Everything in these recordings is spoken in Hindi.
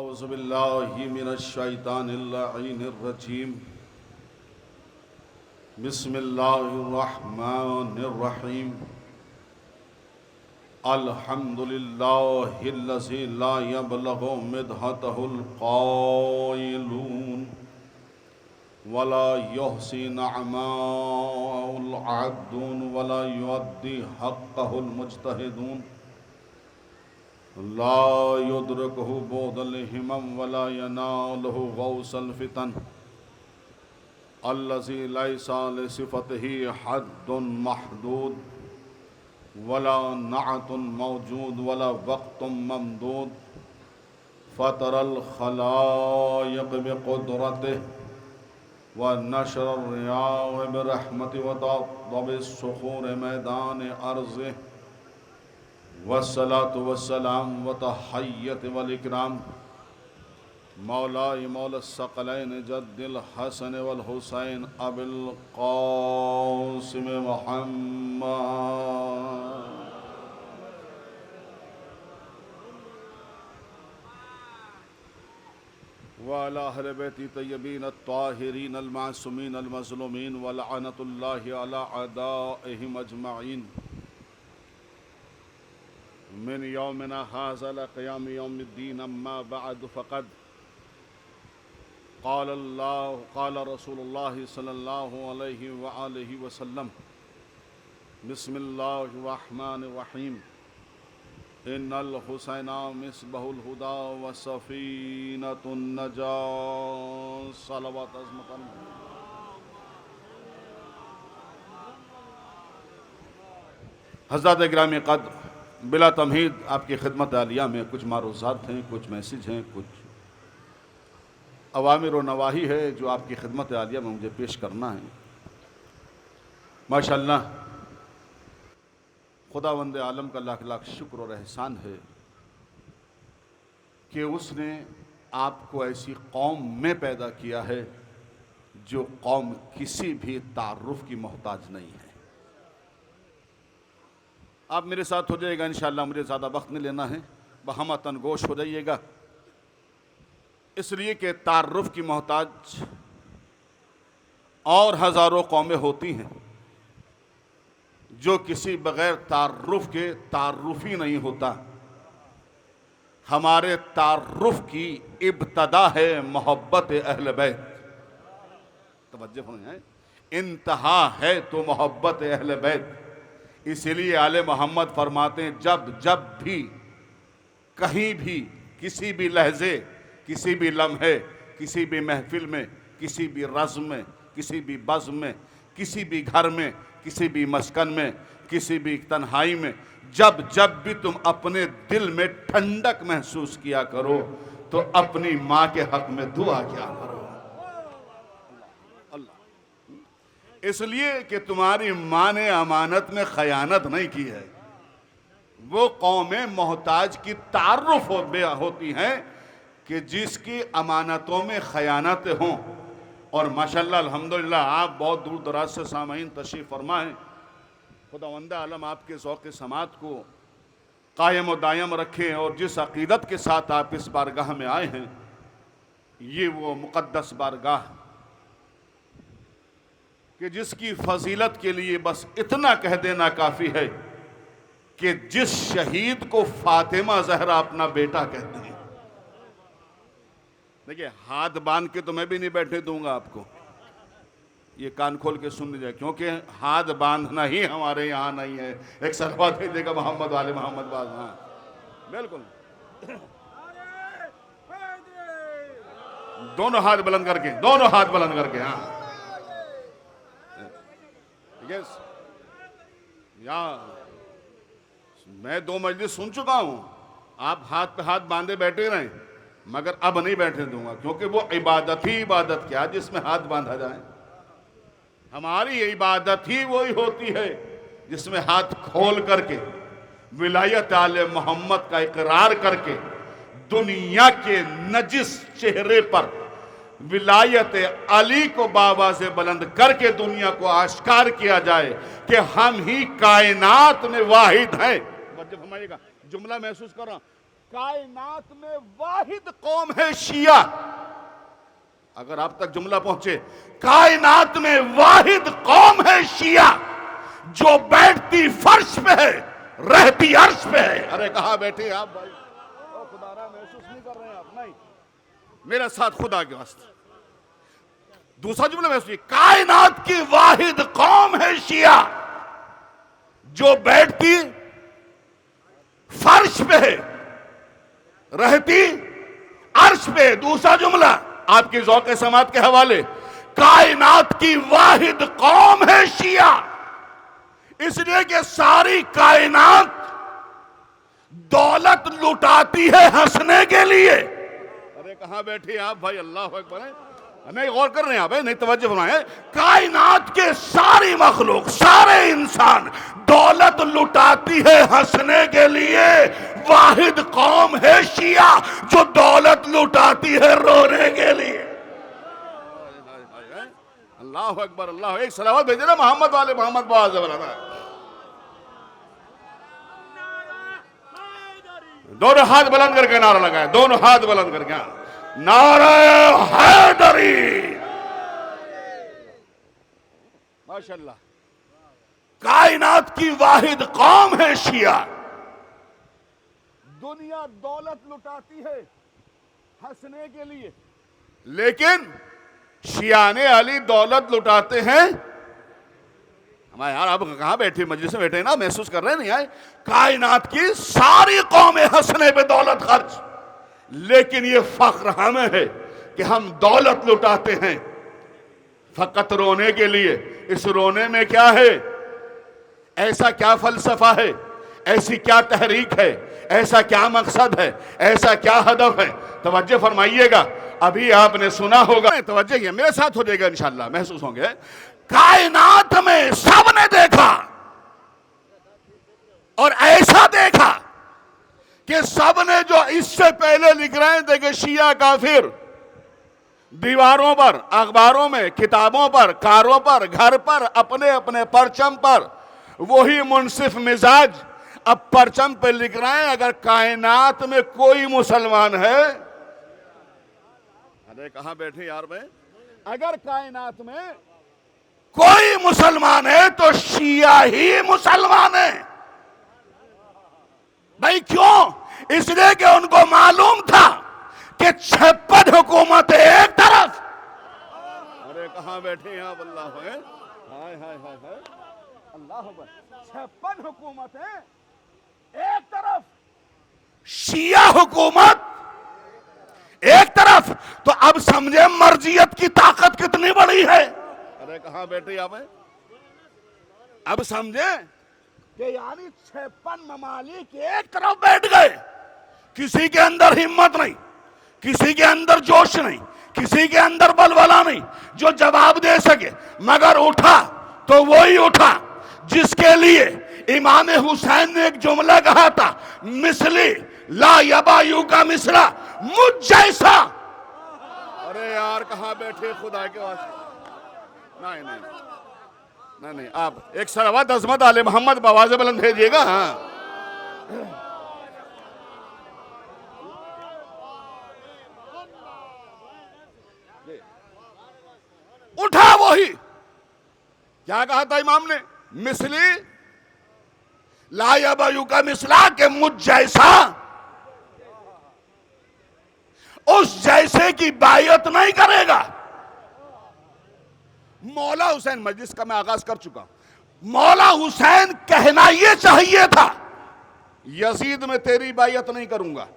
औज़ुबिल्लाहि मिनश्शैतानिर्रजीम। बिस्मिल्लाहिर्रहमानिर्रहीम। अल्हम्दुलिल्लाहिल्लज़ी ला यबलगु मिदहतहुल क़ाइलून वला युहसी नअमाहुल अब्दून वला युअद्दी हक़्क़हुल मुज्तहिदून। ला युद्रिकुहु बुअदुल हिमम वला यनालुहु गौसल फितन। अल्लज़ी लैसा लिसिफ़तिही हद्दुन महदूद वला नअतुन मौजूद वला वक़्तुन ममदूद। फ़तरल ख़लाइक़ बिक़ुदरतिही व नशरर रियाह बिरहमतिही व तअद्दब बिस्सुख़ूर मैदान अर्ज़िही वस्सलातु वस्सलाम व तहय्यत वल इकराम मौलाई मौलस्सक़लैन जद्दिल हसन वल हुसैन अबिल क़ासिम मुहम्मद व अला अहले बैति तय्यबीन अत्ताहिरीन अल मासूमीन अल मज़लूमीन व लअनतुल्लाहि अला अदाइहिम अजमईन मिन यौमिना हाज़ा इला क़ियाम यौमिद्दीन। अम्मा बअद फ़क़द क़ाल रसूलुल्लाह सल्लल्लाहु अलैहि व आलिहि वसल्लम बिस्मिल्लाहिर रहमानिर रहीम। इन्नल हुसैना मिस्बहुल हुदा व सफ़ीनतुन नजात सलवत अज़मतन। हज़रत गिरामी क़द्र, बिला तमहीद आपकी खिदमत आलिया में कुछ मारूज़ात हैं, कुछ मैसेज हैं, कुछ अवामिर और नवाही है जो आपकी खिदमत आलिया में मुझे पेश करना है। माशाअल्लाह, खुदावंद आलम का लाख लाख शुक्र और एहसान है कि उसने आपको ऐसी कौम में पैदा किया है जो कौम किसी भी तारुफ की मोहताज नहीं है। आप मेरे साथ हो जाइएगा इंशाअल्लाह, मुझे ज़्यादा वक्त नहीं लेना है, बहमतन गोश हो जाइएगा, इसलिए कि तारुफ की मोहताज और हज़ारों कौमें होती हैं जो किसी बग़ैर तारुफ के तारुफी नहीं होता। हमारे तारुफ की इब्तदा है मोहब्बत अहल बैत। तवज्जो फरमाएं, इंतहा है तो मोहब्बत अहल बैत। इसीलिए आले मोहम्मद फरमाते हैं, जब जब भी कहीं भी किसी भी लहजे, किसी भी लम्हे, किसी भी महफिल में, किसी भी रज़्म में, किसी भी बज़्म में, किसी भी घर में, किसी भी मस्कन में, किसी भी तन्हाई में, जब जब भी तुम अपने दिल में ठंडक महसूस किया करो तो अपनी माँ के हक में दुआ किया करो। अल्लाह, इसलिए कि तुम्हारी माँ ने अमानत में खयानत नहीं की है। वो कौमें मोहताज की तारुफ होती हैं कि जिसकी अमानतों में खयानत हों। और माशाअल्लाह अल्हम्दुलिल्लाह, आप बहुत दूर दराज से सामईन तशरीफ़ फरमा हैं। खुदावंद आलम आपके ज़ौक़ समात को कायम व दायम रखें और जिस अक़ीदत के साथ आप इस बारगाह में आए हैं, ये वो मुक़द्दस बारगाह कि जिसकी फ़जीलत के लिए बस इतना कह देना काफ़ी है कि जिस शहीद को फ़ातिमा ज़हरा अपना बेटा कहते हैं। देखिए, हाथ बांध के तो मैं भी नहीं बैठने दूंगा आपको, ये कान खोल के सुन लीजिए, क्योंकि हाथ बांधना ही हमारे यहाँ नहीं है। एक सलवात भेजेगा मोहम्मद वाले मोहम्मद बाज। हाँ बिल्कुल, दोनों हाथ बुलंद करके, दोनों हाथ बुलंद करके। हाँ यस, या मैं 2 मजलिस सुन चुका हूं, आप हाथ पे हाथ बांधे बैठे रहें, मगर अब नहीं बैठने दूंगा, क्योंकि वो इबादत ही इबादत क्या जिसमें हाथ बांधा जाए। हमारी इबादत ही वही होती है जिसमें हाथ खोल करके विलायत आले मोहम्मद का इकरार करके दुनिया के नजिस चेहरे पर विलायत अली को बाबा से बुलंद करके दुनिया को आश्कार किया जाए कि हम ही कायनात में वाहिद हैं। फरमाइएगा, जुमला महसूस कर रहा हूं, कायनात में वाहिद कौम है शिया। अगर आप तक जुमला पहुंचे, कायनात में वाहिद कौम है शिया, जो बैठती फर्श पे है, रहती अर्श पे है। अरे कहां बैठे आप भाई? ओ खुदारा, महसूस नहीं कर रहे हैं आप? नहीं, मेरे साथ खुदा के वास्ते दूसरा जुमला महसूस, कायनात की वाहिद कौम है शिया, जो बैठती फर्श पे है, रहती अर्श पे। दूसरा जुमला आपकी ज़ौक़ समात के हवाले, कायनात की वाहिद कौम है शिया, इसलिए कि सारी कायनात दौलत लुटाती है हंसने के लिए। अरे कहां बैठे आप भाई? अल्लाह अकबर है। नहीं गौर कर रहे हैं आप? नहीं तवज्जो फरमाएं। कायनात के सारी मखलूक, सारे इंसान दौलत लुटाती है हंसने के लिए। वाहिद कौम है शिया, जो दौलत लुटाती है रोने के लिए। अल्लाह अकबर, अल्लाह। एक सलावत भेजे ना मोहम्मद वाले, मोहम्मद बाज़ वाला। दोनों हाथ बुलंद करके नारा लगाए, दोनों हाथ बुलंद करके नारा हैदरी। माशाल्लाह। कायनात की वाहिद कौम है शिया, दुनिया दौलत लुटाती है हंसने के लिए, लेकिन शियाने अली दौलत लुटाते हैं। हमारे यार, आप कहां बैठे? मजलिस में बैठे ना, महसूस कर रहे हैं? नहीं आए? कायनात की सारी कौमें हंसने पे दौलत खर्च, लेकिन ये फख्र हमें है कि हम दौलत लुटाते हैं फकत रोने के लिए। इस रोने में क्या है? ऐसा क्या फलसफा है? ऐसी क्या तहरीक है? ऐसा क्या मकसद है? ऐसा क्या हदफ है? तवज्जो फरमाइएगा। अभी आपने सुना होगा, तवज्जो किया, मेरे साथ हो जाएगा इंशाल्लाह, महसूस होंगे। कायनात में सबने देखा और ऐसा देखा कि सबने जो इससे पहले लिख रहे थे कि शिया काफिर, दीवारों पर, अखबारों में, किताबों पर, कारों पर, घर पर, अपने अपने परचम पर, वही मुनसिफ मिजाज अब परचम पे लिख रहे हैं अगर कायनात में कोई मुसलमान है। अरे कहां बैठे यार मैं? अगर कायनात में कोई मुसलमान है तो शिया ही मुसलमान है। भाई क्यों? इसलिए कि उनको मालूम था कि 56 हुकूमतें एक तरफ। अरे कहां बैठे आप? अल्लाह है, हाय हाय हाय हाय, अल्लाह अकबर। 56 हुकूमतें एक तरफ, शिया हुकूमत एक तरफ। तो अब समझे मर्जियत की ताकत कितनी बड़ी है। अरे कहां बैठे आप? अब समझे कि यानी 56 ममालिक एक तरफ बैठ गए। किसी के अंदर हिम्मत नहीं, किसी के अंदर जोश नहीं, किसी के अंदर बलबला नहीं जो जवाब दे सके, मगर उठा तो वो ही उठा जिसके लिए इमाम हुसैन ने एक जुमला कहा था, मिसली ला यबायू का मिसला, मुझ जैसा। अरे यार कहां बैठे खुदा के वास्ते? नहीं नहीं नहीं नहीं, आप एक सलावत अज़मत आले मोहम्मद बवाज़ बुलंद भेजिएगा। हाँ, उठा वही। क्या कहा था इमाम ने? मिसली ला यबायू का मिसला, के मुझ जैसा, उस जैसे की बायत नहीं करेगा। मौला हुसैन, मजलिस का मैं आगाज कर चुका हूं, मौला हुसैन कहना यह चाहिए था, यजीद में तेरी बायत नहीं करूंगा।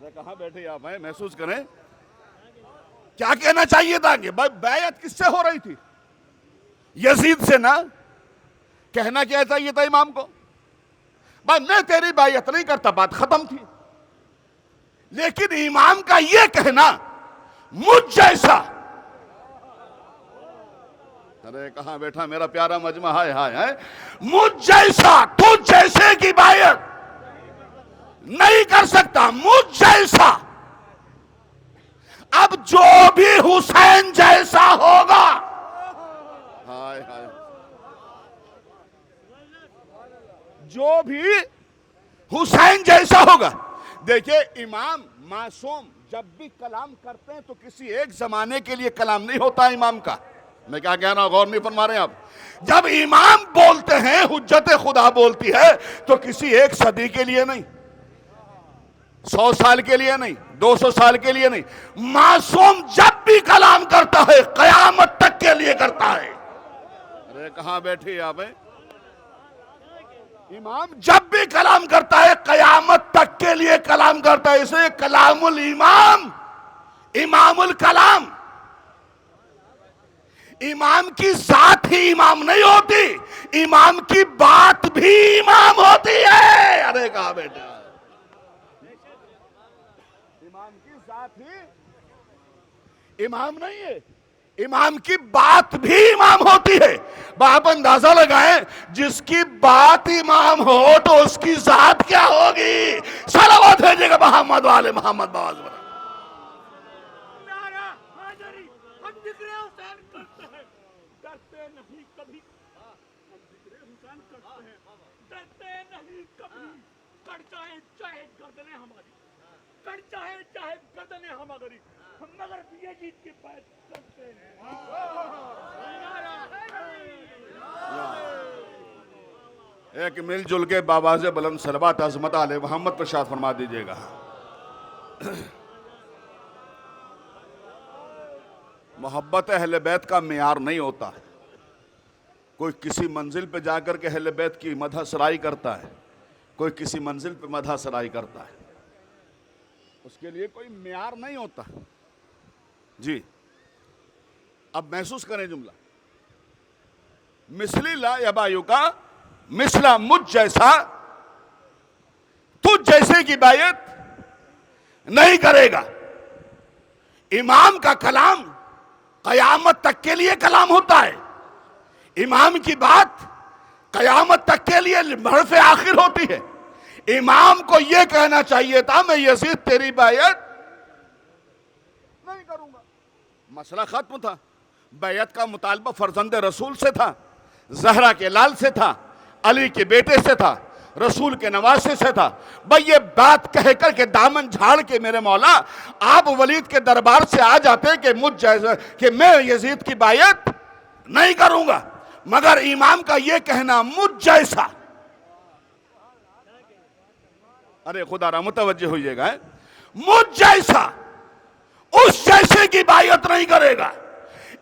कहां बैठे आप? हैं महसूस करें, क्या कहना चाहिए था कि भाई बायत किससे हो रही थी? यजीद से ना। कहना क्या चाहिए था इमाम को? भाई मैं तेरी बायत नहीं करता, बात खत्म थी। लेकिन इमाम का यह कहना, मुझ जैसा। अरे कहां बैठा मेरा प्यारा मजमा? हाय हाय हाय, मुझ जैसा, तुझ जैसे की बायत नहीं कर सकता, मुझ जैसा। अब जो भी हुसैन जैसा होगा, हाय हाय, जो भी हुसैन जैसा होगा। देखिए इमाम मासूम जब भी कलाम करते हैं तो किसी एक जमाने के लिए कलाम नहीं होता इमाम का। मैं क्या कह रहा हूं, गौर नहीं फरमा रहे हैं आप। जब इमाम बोलते हैं, हुज्जत खुदा बोलती है, तो किसी एक सदी के लिए नहीं, 100 साल के लिए नहीं, 200 साल के लिए नहीं। मासूम जब भी कलाम करता है कयामत तक के लिए करता है। अरे कहां बैठे आप हैं? इमाम जब भी कलाम करता है कयामत तक के लिए कलाम करता है। इसे कलामुल इमाम, इमामुल कलाम। इमाम की जात ही इमाम नहीं होती, इमाम की बात भी इमाम होती है। अरे कहा बेटा, इमाम की जात ही इमाम नहीं है, इमाम की बात भी इमाम होती है। आप अंदाजा लगाएं, जिसकी बात इमाम हो तो उसकी जात क्या होगी। सलावत भेजेगा मोहम्मद वाले मोहम्मद बाज बना। चाहे गर्दने हमारी, मगर यजीद की बात करते हैं। एक मिलजुल के बाबाज़े बुलंद सलवात अज़मत आले मोहम्मद पर शाद फरमा दीजिएगा। मोहब्बत अहले बैत का मेयार नहीं होता है। कोई किसी मंजिल पे जाकर के अहले बैत की मदह सराई करता है, कोई किसी मंजिल पे मदह सराई करता है, उसके लिए कोई मेयार नहीं होता जी। अब महसूस करें जुमला, मिसली ला यबायु का मिसला मुझ जैसा तुझ जैसे की बायत नहीं करेगा। इमाम का कलाम कयामत तक के लिए कलाम होता है। इमाम की बात कयामत तक के लिए हरफ आखिर होती है। इमाम को यह कहना चाहिए था, मैं यजीद तेरी बैयत नहीं करूंगा, मसला खत्म था। बैयत का मुतालबा फर्जंद रसूल से था, जहरा के लाल से था, अली के बेटे से था, रसूल के नवासे से था। भाई ये बात कह कर के दामन झाड़ के मेरे मौला आप वलीद के दरबार से आ जाते कि मुझ जैसा कि मैं यजीद की बैयत नहीं करूंगा, मगर इमाम का यह कहना मुझ जैसा, अरे खुदा रा मुतवज्जे होइएगा, मुझ जैसा उस जैसे की बायत नहीं करेगा।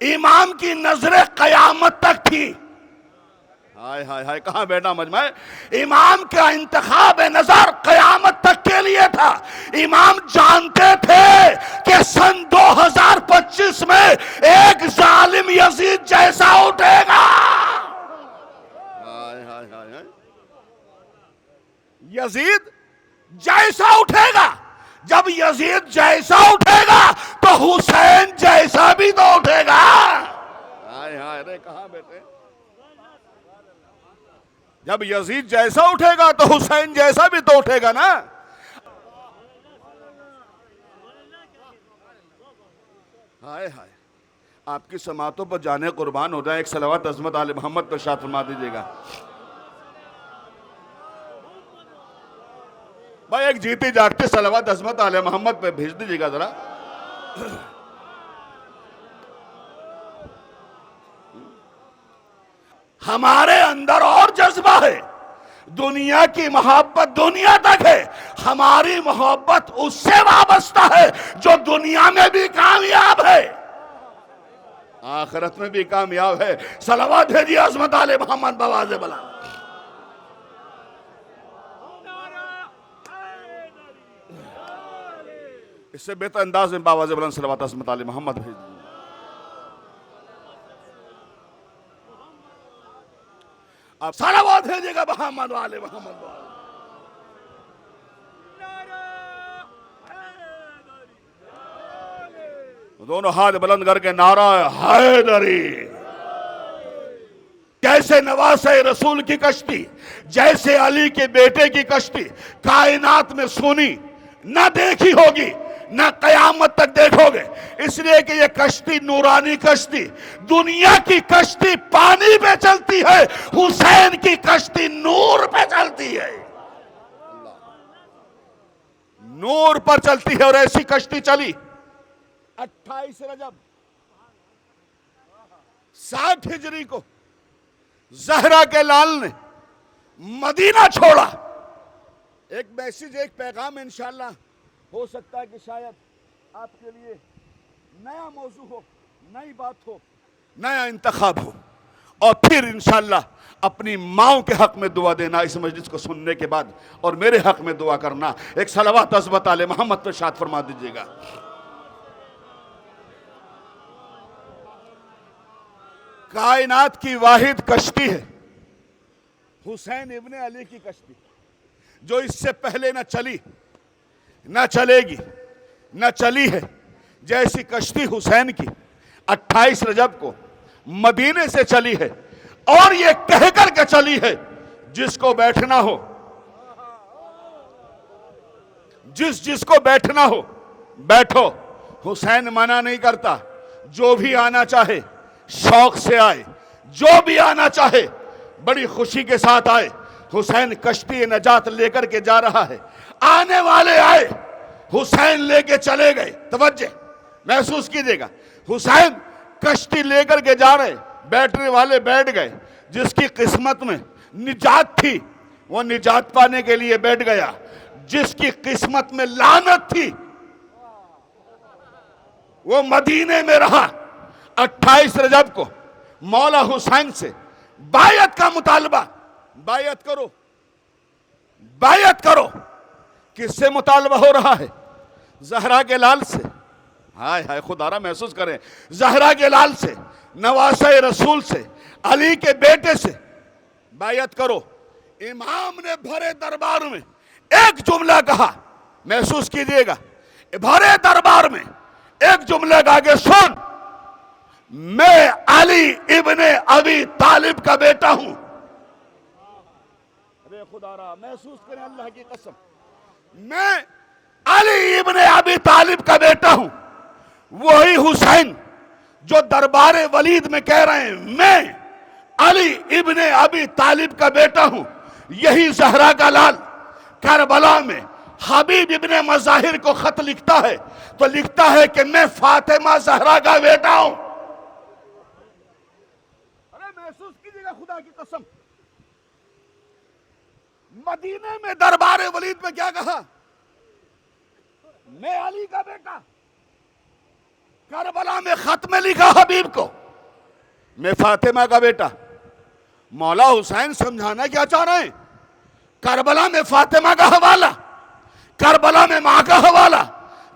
इमाम की नजरें कयामत तक थी। हाय हाय हाय, कहां बैठा मजमा। इमाम का इंतखाब नजर कयामत तक के लिए था। इमाम जानते थे कि सन 2025 में एक जालिम यजीद जैसा उठेगा। हाय हाय हाय हाय, यजीद जैसा उठेगा। जब यजीद जैसा उठेगा तो हुसैन जैसा भी तो उठेगा। हाय हाय रे, कहां बेटे। जब यजीद जैसा उठेगा तो हुसैन जैसा भी तो उठेगा ना। हाय हाय, आपकी समातों पर जाने कुर्बान हो जाए। एक सलावत अज़मत आले मोहम्मद पर शाद फरमा दीजिएगा। भाई एक जीती जागती सलावत अज़मत आले मोहम्मद पे भेज दीजिएगा जरा। हमारे अंदर और जज्बा है, दुनिया की मोहब्बत दुनिया तक है। हमारी मोहब्बत उससे वाबस्ता है जो दुनिया में भी कामयाब है, आखिरत में भी कामयाब है। सलावत भेजिए अज़मत आले मोहम्मद बवाज़े बला। इससे बेहतर अंदाज में बावाज़े बुलंद सलावत अज़मत आले मोहम्मद भेज दीजिए। आप सलावत भेजिएगा मोहम्मद वाले मोहम्मद वाले। दोनों हाथ बुलंद करके नारा हैदरी। कैसे नवासे रसूल की कश्ती, जैसे अली के बेटे की कश्ती कायनात में सुनी न देखी होगी, न कयामत तक देखोगे। इसलिए कि ये कश्ती नूरानी कश्ती, दुनिया की कश्ती पानी पे चलती है, हुसैन की कश्ती नूर पे चलती है। नूर पर चलती है और ऐसी कश्ती चली 28 रजब 60 हिजरी को ज़हरा के लाल ने मदीना छोड़ा। एक मैसेज, एक पैगाम इंशाअल्लाह हो सकता है कि शायद आपके लिए नया मौजू हो, नई बात हो, नया इंतखाब हो, और फिर इंशाअल्लाह अपनी माओं के हक में दुआ देना इस मजलिस को सुनने के बाद, और मेरे हक में दुआ करना। एक सलावत अज़मत आले मोहम्मद पर शाद फरमा दीजिएगा। कायनात की वाहिद कश्ती है हुसैन इब्ने अली की कश्ती, जो इससे पहले न चली, न चलेगी, न चली है। जैसी कश्ती हुसैन की 28 रजब को मदीने से चली है, और ये कह कर के चली है जिसको बैठना हो, जिसको बैठना हो बैठो। हुसैन मना नहीं करता, जो भी आना चाहे शौक से आए, जो भी आना चाहे बड़ी खुशी के साथ आए। हुसैन कश्ती नजात लेकर के जा रहा है, आने वाले आए, हुसैन लेके चले गए। तवज्जो महसूस कीजिएगा, हुसैन कश्ती लेकर के जा रहे, बैठने वाले बैठ गए। जिसकी किस्मत में निजात थी वो निजात पाने के लिए बैठ गया, जिसकी किस्मत में लानत थी वो मदीने में रहा। 28 रजब को मौला हुसैन से बायत का मुतालबा, बायत करो, बायत करो। किससे मुतालबा हो रहा है? ज़हरा के लाल से। हाय हाय खुदारा महसूस करें, ज़हरा के लाल से, नवासे रसूल से, अली के बेटे से बायत करो। इमाम ने भरे दरबार में एक जुमला कहा, महसूस कीजिएगा, भरे दरबार में एक जुमले का आगे सुन, मैं अली इब्ने अबी तालिब का बेटा हूं। अरे खुदारा महसूस करें, अल्लाह की कसम, मैं अली इब्ने अबी तालिब का बेटा हूं। वही हुसैन जो दरबारे वलीद में कह रहे हैं मैं अली इब्ने अबी तालिब का बेटा हूं। यही ज़हरा का लाल करबला में हबीब इब्ने मज़ाहिर को खत लिखता है तो लिखता है कि मैं फातिमा ज़हरा का बेटा हूं। अरे महसूस कीजिएगा खुदा की कसम, मदीने में दरबारे वलीद में क्या कहा? मैं अली का बेटा। करबला में खत में लिखा हबीब को मैं फातिमा का बेटा। मौला हुसैन समझाना क्या चाह रहे हैं? करबला में फातिमा का हवाला, करबला में मां का हवाला,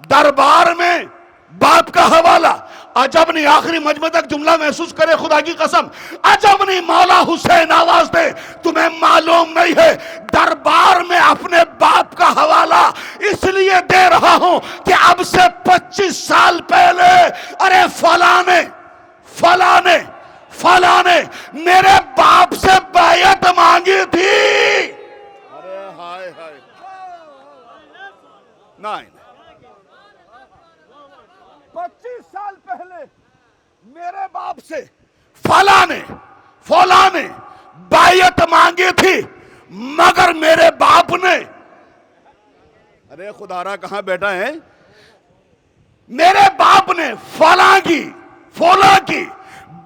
दरबार में बाप का हवाला। अजब नहीं, आखिरी मजमे तक जुमला महसूस करे, खुदा की कसम अजब नहीं। मौला हुसैन आवाज दे, तुम्हें मालूम नहीं है दरबार में अपने बाप का हवाला इसलिए दे रहा हूं कि अब से 25 साल पहले अरे फलाने फलाने फलाने मेरे बाप से बैयत मांगी थी। अरे हाय हाय, नहीं 25 साल पहले मेरे बाप से फलाने फलाने बैयत मांगी थी, मगर मेरे बाप ने, अरे खुदारा कहां बैठा है, मेरे बाप ने फला की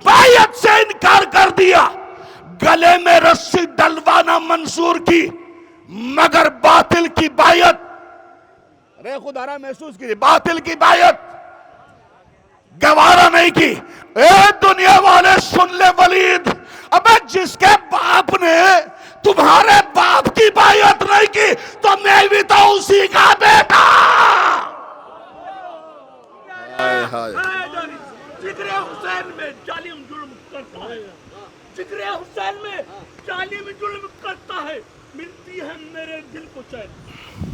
बैयत से इनकार कर दिया। गले में रस्सी डलवाना मंसूर की, मगर बातिल की बैयत, अरे खुदारा महसूस कीजिए, बातिल की बैयत गवारा नहीं की। ए दुनिया वाले सुन ले वलीद, अबे जिसके बाप ने तुम्हारे बाप की बैयत नहीं की तो मैं भी तो उसी का बेटा। हाय हाय, जिक्र हुसैन में जालिम जुल्म करता है, जिक्र हुसैन में जालिम जुल्म करता है, मिलती है मेरे दिल को चैन।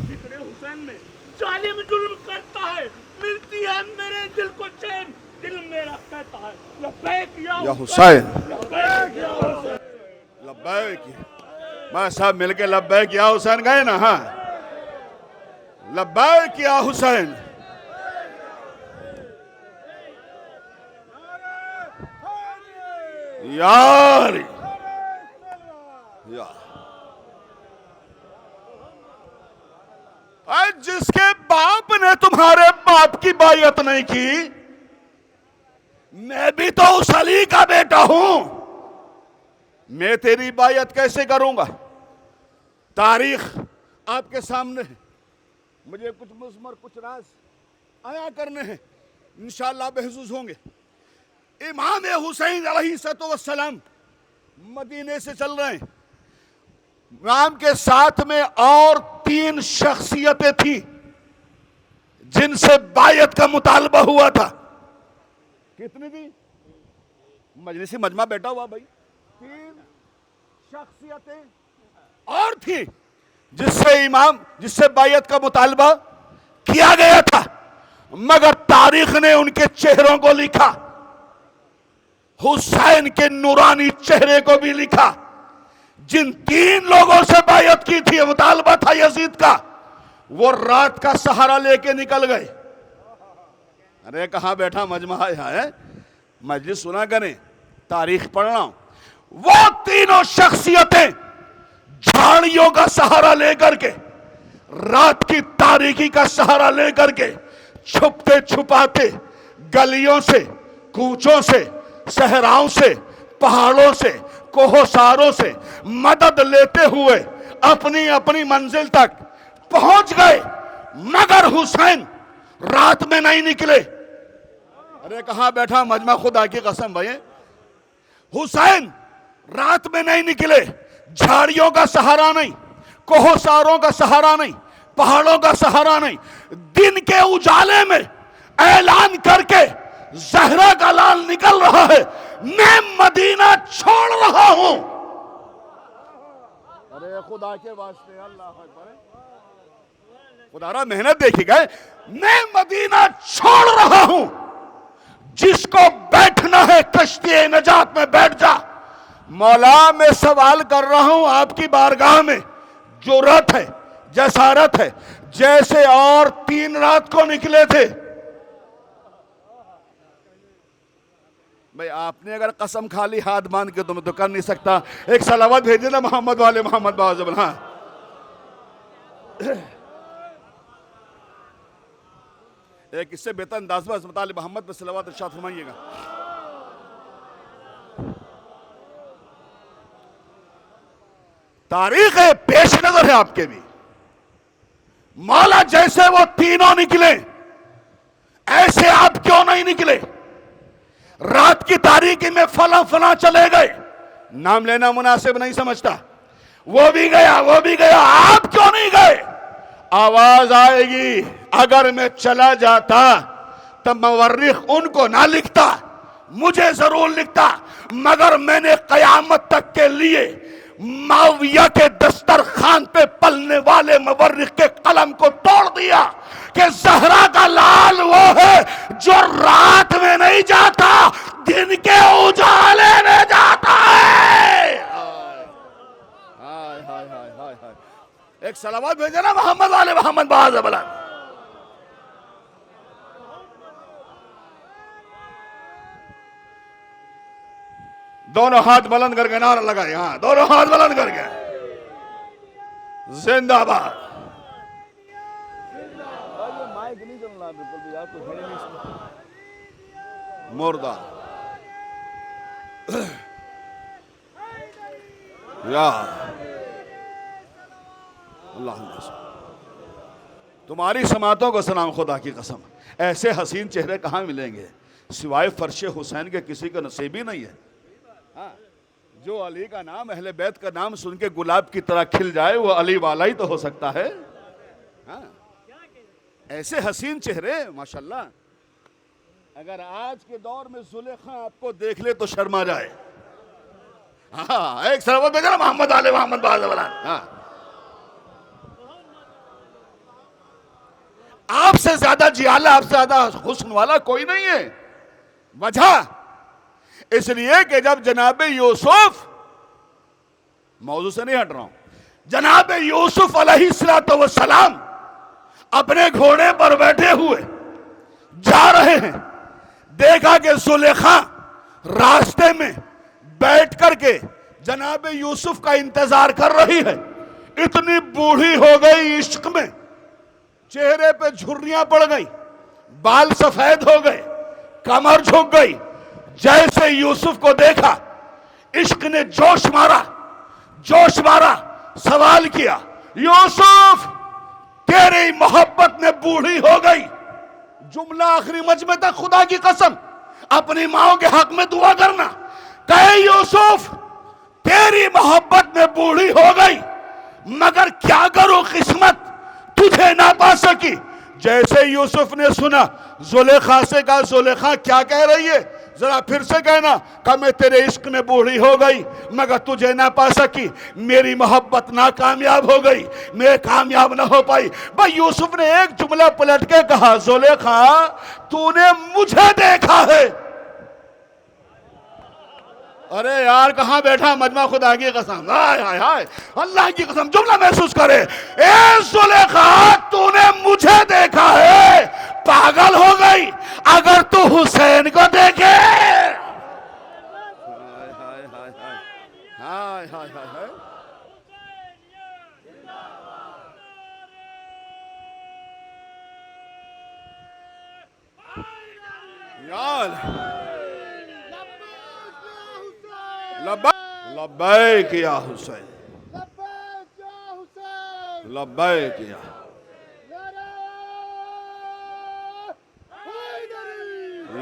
जिक्र हुसैन में जालिम जुल्म करता है, मिलती है मेरे दिल को चैन। दिल मेरा कहता है लब्बैक या हुसैन, लब्बैक या हुसैन, लब्बैक। मैं सब मिलके लब्बैक या हुसैन गए ना। हाँ, लब्बैक या हुसैन। यार जिसके तुम्हारे बाप की बायत नहीं की? मैं भी तो उस अली का बेटा हूं, मैं तेरी बायत कैसे करूंगा? तारीख आपके सामने है, मुझे कुछ मुज़मर कुछ राज आया करने हैं, इंशाअल्लाह महसूस होंगे। इमाम हुसैन अलैहिस्सलाम मदीने से चल रहे हैं, इमाम के साथ में और 3 शख्सियतें थी जिनसे बायत का मुतालबा हुआ था। कितनी थी? मजलिसी मजमा बैठा हुआ भाई, 3 शख्सियतें और थी जिससे बायत का मुतालबा किया गया था, मगर तारीख ने उनके चेहरों को लिखा, हुसैन के नूरानी चेहरे को भी लिखा। जिन 3 लोगों से बायत की थी, मुतालबा था यजीद का, वो रात का सहारा लेके निकल गए। अरे कहां बैठा मजमा है, मजलिस सुना करें, तारीख पढ़ना। वो तीनों शख्सियतें झाड़ियों का सहारा लेकर के, रात की तारीकी का सहारा लेकर के, छुपते छुपाते गलियों से, कूचों से, सहराओं से, पहाड़ों से, कोहसारों से मदद लेते हुए अपनी अपनी मंजिल तक पहुंच गए, मगर हुसैन रात में नहीं निकले। अरे कहां बैठा मजमा, खुदा की कसम भाई, हुसैन रात में नहीं निकले। झाड़ियों का सहारा नहीं, कोहसारों का सहारा नहीं, पहाड़ों का सहारा नहीं, दिन के उजाले में ऐलान करके ज़हरा का लाल निकल रहा है, मैं मदीना छोड़ रहा हूं। अरे खुदा के वास्ते, अल्लाह अकबर, खुदारा मेहनत देखी गए, मैं मदीना छोड़ रहा हूं। जिसको बैठना है कश्ती नजात में बैठ जा। मौला मैं सवाल कर रहा हूं आपकी बारगाह में, जुर्रत है, जसारत है, जैसे और 3 रात को निकले थे। भाई आपने अगर कसम खा ली हाथ बांध के तो मैं तो कर नहीं सकता। एक सलावत भेजे ना मोहम्मद वाले मोहम्मद बाजब। हाँ, एक इससे बेहतर अंदाज में हज़रत मोहम्मद पर सलावत इरशाद फरमाइएगा। तारीख है, पेश नजर है आपके भी। मौला जैसे वो तीनों निकले, ऐसे आप क्यों नहीं निकले? रात की तारीकी में फला फला चले गए, नाम लेना मुनासिब नहीं समझता, वो भी गया, वो भी गया, आप क्यों नहीं गए? आवाज आएगी, अगर मैं चला जाता तब मवर्रिख उनको ना लिखता, मुझे जरूर लिखता, मगर मैंने कयामत तक के लिए माविया के दस्तरखान पे पलने वाले मवर्रिख के कलम को तोड़ दिया कि ज़हरा का लाल वो है जो रात में नहीं जाता, दिन के उजाले में जाता है। हाय हाय हाय हाय हाय, एक सलावत भेजे ना मोहम्मद वाले मोहम्मद बाज़ बला। दोनों हाथ बुलंद करके नारा लगाए, हाँ दोनों हाथ बुलंद करके, जिंदाबाद। माइक नहीं चल रहा बिल्कुल भी, आपको खड़े नहीं सुना। मुर्दा या अल्लाह, तुम्हारी समातों को सलाम, खुदा की कसम ऐसे हसीन चेहरे कहाँ मिलेंगे सिवाय फर्शे हुसैन के, किसी का नसीब ही नहीं है। हाँ, जो अली का नाम, अहले बैत का नाम सुन के गुलाब की तरह खिल जाए, वो अली वाला ही तो हो सकता है। हाँ, ऐसे हसीन चेहरे माशाल्लाह, अगर आज के दौर में जुलेखा आपको देख ले तो शर्मा जाए। हाँ, एक सरवत भेजा मोहम्मद आले मोहम्मद बाज़ वाला। हाँ, आपसे ज्यादा जियाला, आपसे ज्यादा हुस्न वाला कोई नहीं है। वजह इसलिए कि जब जनाब यूसुफ, मौजू से नहीं हट रहा हूं, जनाब यूसुफ अलैहिस्सलाम अपने घोड़े पर बैठे हुए जा रहे हैं, देखा कि जुलेखा रास्ते में बैठ करके जनाब यूसुफ का इंतजार कर रही है। इतनी बूढ़ी हो गई इश्क में, चेहरे पे झुर्रियां पड़ गई, बाल सफेद हो गए, कमर झुक गई। जैसे यूसुफ को देखा इश्क ने जोश मारा, सवाल किया, यूसुफ तेरी मोहब्बत में बूढ़ी हो गई। जुमला आखिरी मजमे तक खुदा की कसम अपनी माओ के हक में दुआ करना। कहे यूसुफ तेरी मोहब्बत में बूढ़ी हो गई, मगर क्या करूं किस्मत तुझे ना पा सकी। जैसे यूसुफ ने सुना जुलेखा से कहा, जुलेखा क्या कह रही है, जरा फिर से कहना। कहा मैं तेरे इश्क में बूढ़ी हो गई मगर तुझे ना पा सकी, मेरी मोहब्बत नाकामयाब हो गई, मैं कामयाब ना हो पाई। भाई यूसुफ ने एक जुमला पलट के कहा, जुलेखा तूने मुझे देखा है। अरे यार कहां बैठा मजमा, खुदा की कसम, हाय हाय हाय अल्लाह की कसम, जुमला महसूस करे। ए जुलेखा तूने मुझे देखा है, पागल हो गई अगर तू हुसैन को देखे। हाय हाय हाय हाय हाय हाय हाय। यार लब्बैक या हुसैन, लब्बैक या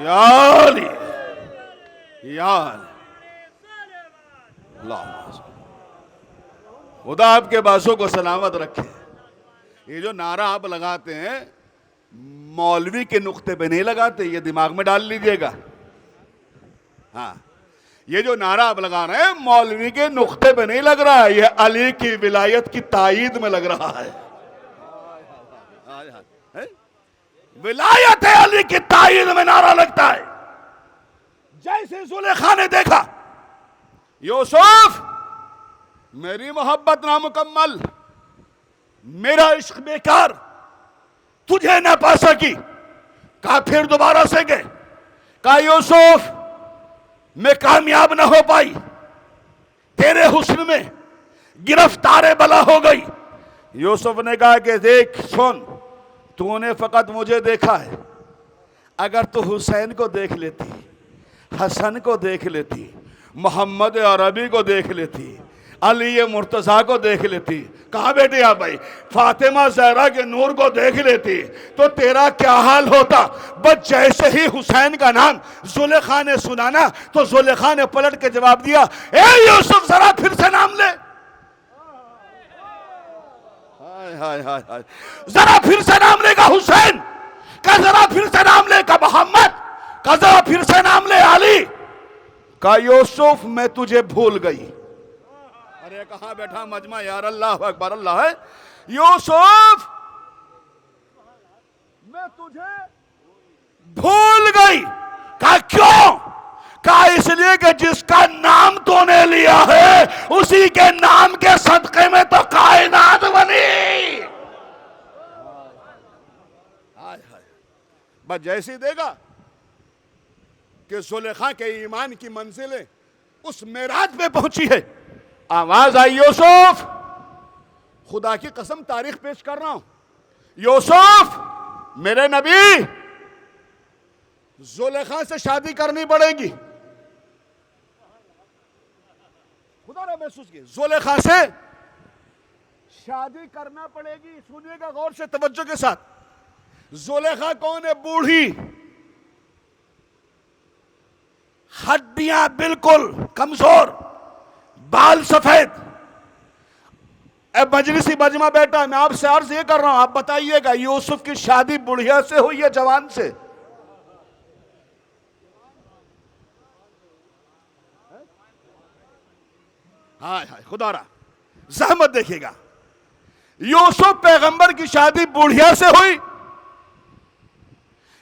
याली याल। खुदा आपके बासों को सलामत रखे। ये जो नारा आप लगाते हैं मौलवी के नुक्ते पे नहीं लगाते, ये दिमाग में डाल लीजिएगा। हाँ, ये जो नारा आप लगा रहे हैं मौलवी के नुक्ते पे नहीं लग रहा है, ये अली की विलायत की तायीद में लग रहा है। विलायत है अली की तायीद में नारा लगता है। जैसे जुलेखा ने देखा यूसुफ मेरी मोहब्बत नामुकम्मल, मेरा इश्क बेकार, तुझे ना पा सकी। कहा फिर दोबारा से गए, कहा यूसुफ मैं कामयाब ना हो पाई, तेरे हुस्न में गिरफ्तार बला हो गई। यूसुफ ने कहा कि देख सुन, तूने फकत मुझे देखा है, अगर तू हुसैन को देख लेती, हसन को देख लेती, मोहम्मद अरबी को देख लेती, अली मुर्तजा को देख लेती, कहाँ बैठे आप भाई, फातिमा जहरा के नूर को देख लेती, तो तेरा क्या हाल होता। बस जैसे ही हुसैन का नाम जुलेखा ने सुना ना, तो जुलेखा ने पलट के जवाब दिया, ए यूसुफ जरा फिर से नाम ले। हाय हाय हाय हाय, जरा फिर से नाम लेगा हुसैन, का जरा फिर से नाम लेगा मोहम्मद, का जरा फिर से नाम ले अली, का यूसुफ मैं तुझे भूल गई। अरे कहां बैठा मजमा यार, अल्लाह अकबर, अल्लाह है। यूसुफ मैं तुझे भूल गई। कहा क्यों? कहा इसलिए कि जिसका नाम तूने लिया है उसी के नाम के सदके में तो कायनात बनी। बस जैसे देगा कि जुलेखा के ईमान की मंजिलें उस मेराज पे पहुंची है, आवाज आई यूसुफ, खुदा की कसम तारीख पेश कर रहा हूं, यूसुफ मेरे नबी जुलेखा से शादी करनी पड़ेगी। खुदा ने महसूस किया जुलेखा से शादी करना पड़ेगी। सुनिएगा गौर से, तवज्जो के साथ। जुलेखा कौन है? बूढ़ी, हड्डियां बिल्कुल कमजोर, बाल सफेद। अब मजलिसी मजमा बैठा, मैं आपसे अर्ज ये कर रहा हूं, आप बताइएगा यूसुफ की शादी बुढ़िया से हुई है जवान से? हाय हाय खुदारा, जहमत देखिएगा, यूसुफ पैगंबर की शादी बुढ़िया से हुई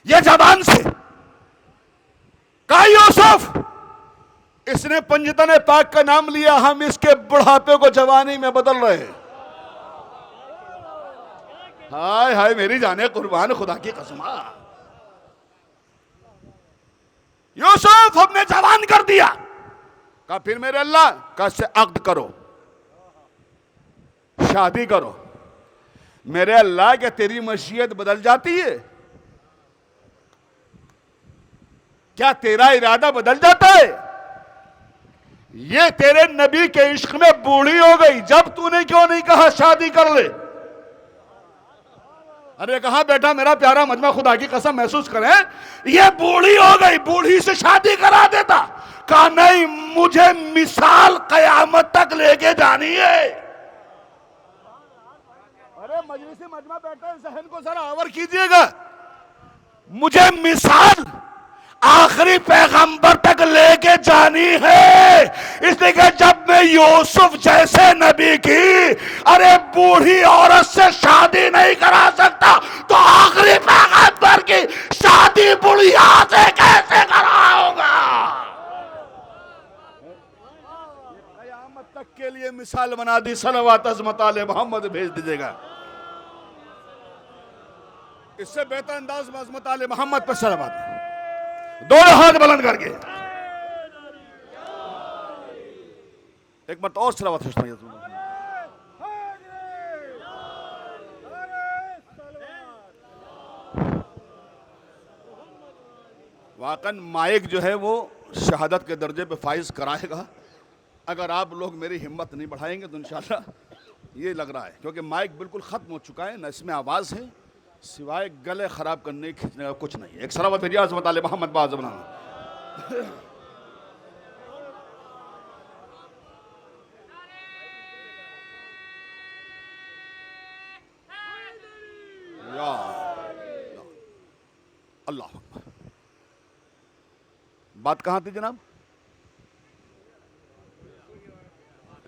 या जवान से? कहा यूसुफ इसने पंजतन पाक का नाम लिया, हम इसके बुढ़ापे को जवानी में बदल रहे हैं। हाय हाय मेरी जाने कुर्बान, खुदा की कसम। यूसुफ हमने जवान कर दिया। कहा फिर मेरे अल्लाह का से अक्द करो, शादी करो। मेरे अल्लाह, क्या तेरी मशीयत बदल जाती है? क्या तेरा इरादा बदल जाता है? ये तेरे नबी के इश्क में बूढ़ी हो गई, जब तूने क्यों नहीं कहा शादी कर ले? अरे कहा बेटा मेरा प्यारा मजमा, खुदा की कसम महसूस करें, ये बूढ़ी हो गई, बूढ़ी से शादी करा देता। कहा नहीं, मुझे मिसाल कयामत तक लेके जानी है। अरे मजलिसी मजमा बैठा, जहन को जरा आवर कीजिएगा। मुझे मिसाल आखिरी पैगंबर तक लेके जानी है। इसलिए कि जब मैं यूसुफ जैसे नबी की अरे बूढ़ी औरत से शादी नहीं करा सकता, तो आखिरी पैगंबर की शादी बुढ़िया से कैसे कराऊंगा? कयामत तक के लिए मिसाल बना दी। सलवात अज़मत आले मोहम्मद भेज दीजिएगा। इससे बेहतर अंदाज में अज़मत आले मोहम्मद पर सलवात, दोनों हाथ बुलंद करके एक बार और सलावत है। वाकन माइक जो है वो शहादत के दर्जे पे फाइज कराएगा। अगर आप लोग मेरी हिम्मत नहीं बढ़ाएंगे तो इंशाल्लाह ये लग रहा है, क्योंकि माइक बिल्कुल खत्म हो चुका है, न इसमें आवाज है सिवाय गले खराब करने खींचने का कुछ नहीं है। एक सलावत भेजिए अज़मत आले मोहम्मद बाज़ बनाना। अल्लाह अकबर। बात कहाँ थी जनाब?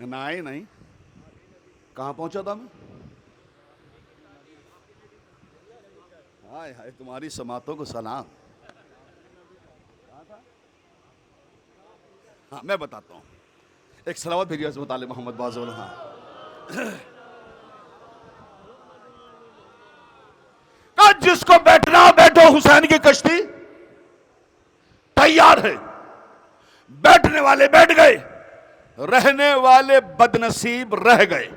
नहीं, कहाँ पहुंचा था मैं? हाय हाय, तुम्हारी समातों को सलाम। हाँ मैं बताता हूँ, एक सलावत भेजिए अज़मत आले मोहम्मद बाज़ बनाना। जिसको बैठना बैठो, हुसैन की कश्ती तैयार है। बैठने वाले बैठ गए, रहने वाले बदनसीब रह गए।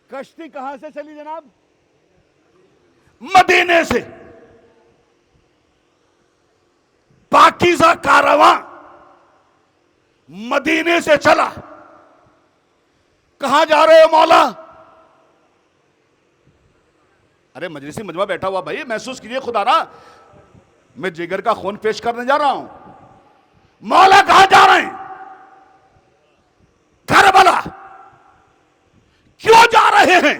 कश्ती कहां से चली जनाब? मदीने से। पाकीज़ा कारवां मदीने से चला। कहां जा रहे हो मौला? अरे मजलिसी मजमा बैठा हुआ भाई, महसूस कीजिए खुदा ना, मैं जिगर का खून पेश करने जा रहा हूं। मौला कहां जा रहे हैं? करबला। क्यों जा रहे हैं?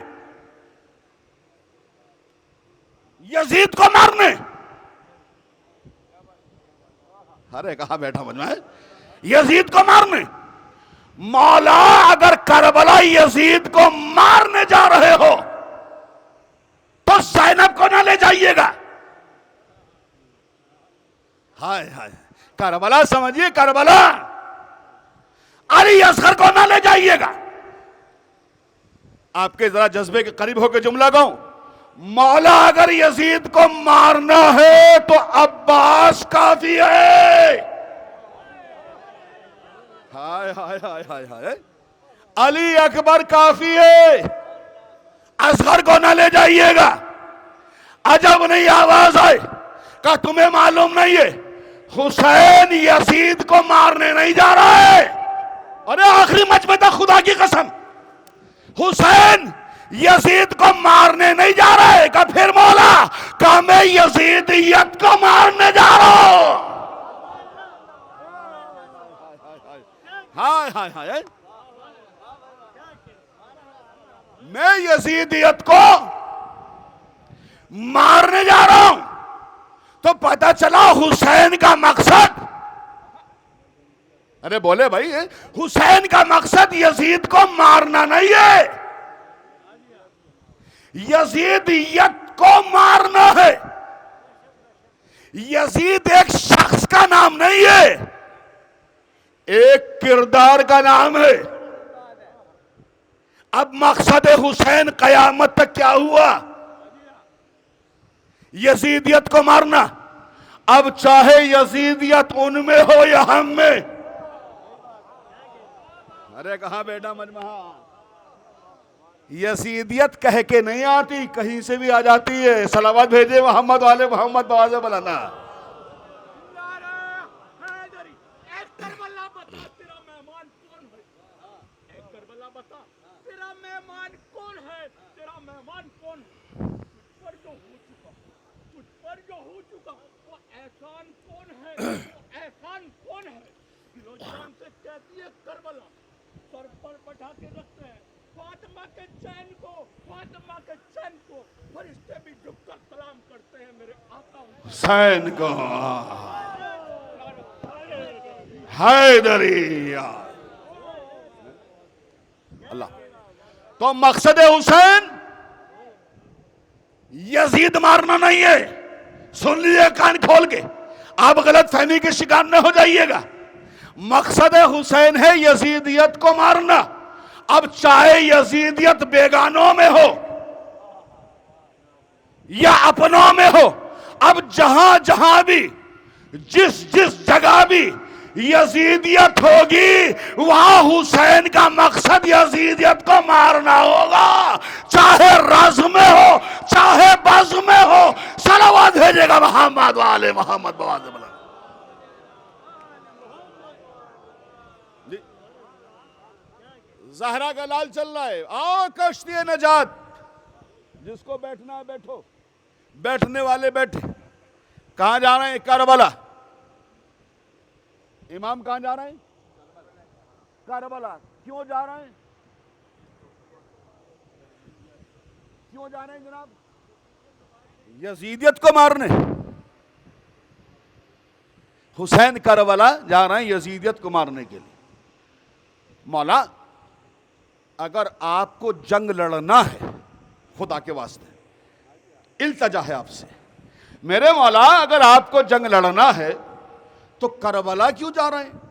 यजीद को मारने। अरे कहां बैठा मजमा है? यजीद को मारने। मौला अगर करबला यजीद को मारने जा रहे हो तो ज़ैनब को ना ले जाइएगा। हाय हाय, करबला समझिए, करबला। अली असगर को ना ले जाइएगा। आपके जरा जज्बे के करीब होकर जुमला गाऊं, मौला अगर यजीद को मारना है तो अब्बास काफी है। हाय हाय हाय हाय हाय, अली अकबर काफी है, असगर को ना ले जाइएगा। अजब नहीं आवाज आए का तुम्हें मालूम नहीं है हुसैन यजीद को मारने नहीं जा रहा है। अरे आखिरी मजमे तक खुदा की कसम, हुसैन यजीद को मारने नहीं जा रहा है। का फिर मौला का मैं यजीदियत को मारने जा रहा हूं। हाय हाय हाय, मैं यजीदियत को मारने जा रहा हूं। तो पता चला हुसैन का मकसद, अरे बोले भाई, हुसैन का मकसद यजीद को मारना नहीं है, यजीदियत को मारना है। यजीद एक शख्स का नाम नहीं है, एक किरदार का नाम है। अब मकसद हुसैन कयामत तक क्या हुआ? यजीदियत को मारना। अब चाहे यजीदियत उनमें हो या हम में। अरे कहां बेटा मजमा? यसीदियत कह के नहीं आती, कहीं से भी आ जाती है। सलावत भेजे मोहम्मद वाले मोहम्मद बवाज़ बनाना। हैदरी, एक करबला बता तेरा मेहमान कौन है? एक करबला बता तेरा मेहमान कौन है? तेरा मेहमान कौन है? तुझ पर जो हो चुका वो एहसान कौन है? वो एहसान कौन है? दिलोजान से कहती है करबला, सर पर बैठा के रखते हैं फातिमा के चैन को, फातिमा के चैन को फरिश्ते भी झुककर सलाम करते हैं मेरे आका हुसैन को। हैदरी अल्लाह। तो मकसद हुसैन यजीद मारना नहीं है। सुन लीजिए कान खोल के, आप गलत फहमी के शिकार न हो जाइएगा। मकसद हुसैन है यजीदियत को मारना। अब चाहे यजीदियत बेगानों में हो या अपनों में हो, अब जहां जहां भी जिस जिस जगह भी यजीदियत होगी वहां हुसैन का मकसद यजीदियत को मारना होगा, चाहे रज में हो चाहे बज में हो। सलावत भेजेगा मोहम्मद वाले मोहम्मद बवाज़ बना। ज़हरा का लाल चल रहा है, आओ कश्ती नजात। जिसको बैठना है बैठो, बैठने वाले बैठे। कहां जा रहे हैं? करबला। इमाम कहां जा रहे हैं? करबला। क्यों जा रहे हैं? क्यों जा रहे हैं जनाब? यजीदियत को मारने। हुसैन करबला जा रहे हैं यजीदियत को मारने के लिए। मौला, अगर आपको जंग लड़ना है, खुदा के वास्ते इल्तजा है आपसे, मेरे मौला अगर आपको जंग लड़ना है तो करबला क्यों जा रहे हैं?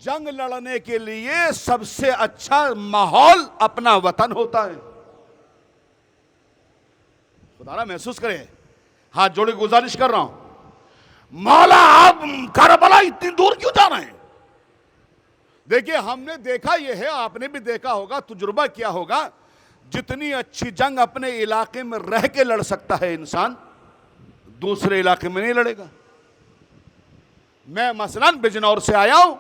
जंग लड़ने के लिए सबसे अच्छा माहौल अपना वतन होता है। खुदा महसूस करें, हाथ जोड़े गुजारिश कर रहा हूं। मौला आप करबला इतनी दूर क्यों जा रहे हैं? देखिए, हमने देखा यह है, आपने भी देखा होगा, तजुर्बा किया होगा, जितनी अच्छी जंग अपने इलाके में रह के लड़ सकता है इंसान, दूसरे इलाके में नहीं लड़ेगा। मैं मसलन बिजनौर से आया हूं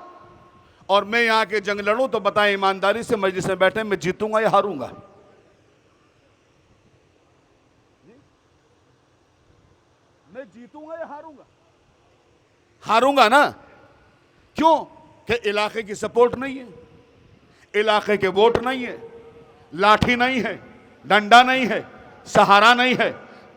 और मैं यहां के जंग लड़ूं तो बताएं ईमानदारी से, मजलिस में बैठे, मैं जीतूंगा या हारूंगा? मैं जीतूंगा या हारूंगा? हारूंगा ना। क्यों? कि इलाके की सपोर्ट नहीं है, इलाके के वोट नहीं है, लाठी नहीं है, डंडा नहीं है, सहारा नहीं है,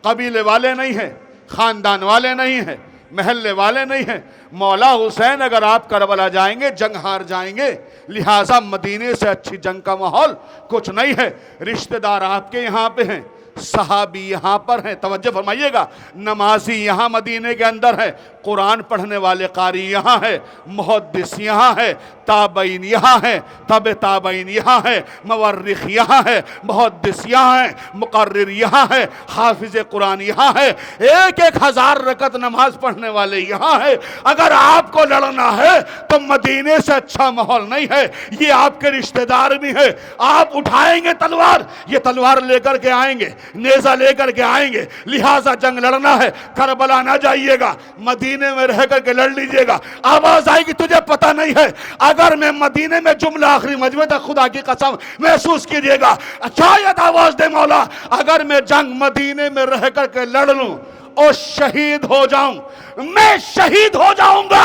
कबीले वाले नहीं है, खानदान वाले नहीं है, महल्ले वाले नहीं है। मौला हुसैन अगर आप करबला जाएंगे जंग हार जाएंगे, लिहाजा मदीने से अच्छी जंग का माहौल कुछ नहीं है। रिश्तेदार आपके यहाँ पे हैं, सहाबी यहाँ पर हैं, तवज्जो फरमाइएगा, नमाजी यहाँ मदीने के अंदर है, कुरान पढ़ने वाले कारी यहाँ है, मुहद्दिस यहाँ है, ताबईन यहाँ है, तब ताबईन यहाँ है, मवर्रिख यहाँ है, मुहद्दिस यहाँ है, मुकर्रिर यहाँ है, हाफिज कुरान यहाँ है, 1,000 रकत नमाज पढ़ने वाले यहाँ है। अगर आपको लड़ना है तो मदीने से अच्छा माहौल नहीं है। ये आपके रिश्तेदार भी है, आप उठाएंगे तलवार, ये तलवार लेकर के आएंगे, नेजा लेकर के आएंगे, लिहाजा जंग लड़ना है, करबला ना जाइएगा, मदीने में रह करके लड़ लीजिएगा। आवाज आएगी, तुझे पता नहीं है, अगर मैं मदीने में जुमला आखिरी मजमे तक, खुदा की कसम महसूस कीजिएगा, शायद आवाज दे मौला, अगर मैं जंग मदीने में रह करके लड़ लूं और शहीद हो जाऊं, मैं शहीद हो जाऊंगा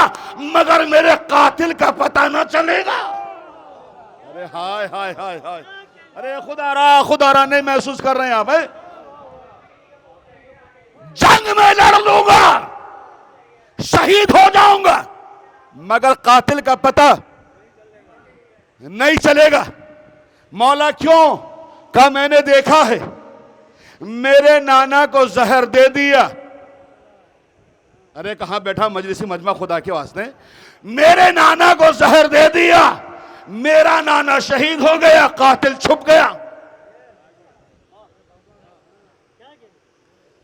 मगर मेरे कातिल का पता ना चलेगा। अरे हाय हाय हाय हाय, अरे खुदारा नहीं महसूस कर रहे हैं आप? जंग में लड़ लूंगा, शहीद हो जाऊंगा मगर कातिल का पता नहीं चलेगा। मौला क्यों? का मैंने देखा है, मेरे नाना को जहर दे दिया। अरे कहां बैठा मजलिसी मजमा, खुदा के वास्ते, मेरे नाना को जहर दे दिया, मेरा नाना शहीद हो गया, कातिल छुप गया।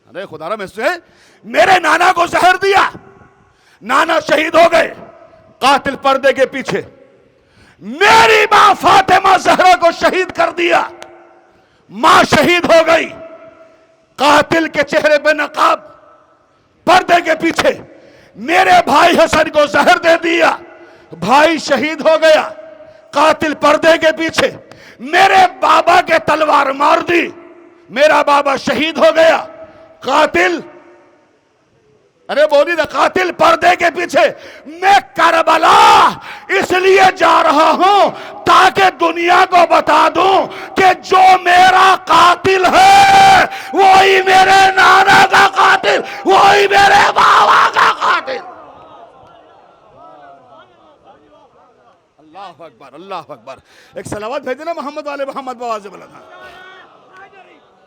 अरे खुदा में से, मेरे नाना को जहर दिया, नाना शहीद हो गए, कातिल पर्दे के पीछे। मेरी मां फातिमा ज़हरा को शहीद कर दिया। मां शहीद हो गई, कातिल के चेहरे पे नकाब, पर्दे के पीछे। मेरे भाई हसन को जहर दे दिया, भाई शहीद हो गया, कातिल पर्दे के पीछे। मेरे बाबा के तलवार मार दी, मेरा बाबा शहीद हो गया, कातिल, अरे बोली ना, कातिल पर्दे के पीछे। मैं करबला इसलिए जा रहा हूं ताकि दुनिया को बता दूं कि जो मेरा कातिल है वही मेरे नाना का कातिल, वही मेरे बाबा का कातिल। अल्लाह अकबर, अल्लाह अकबर। एक सलावत भेजे ना मोहम्मद वाले मोहम्मद बवाज़ बोला।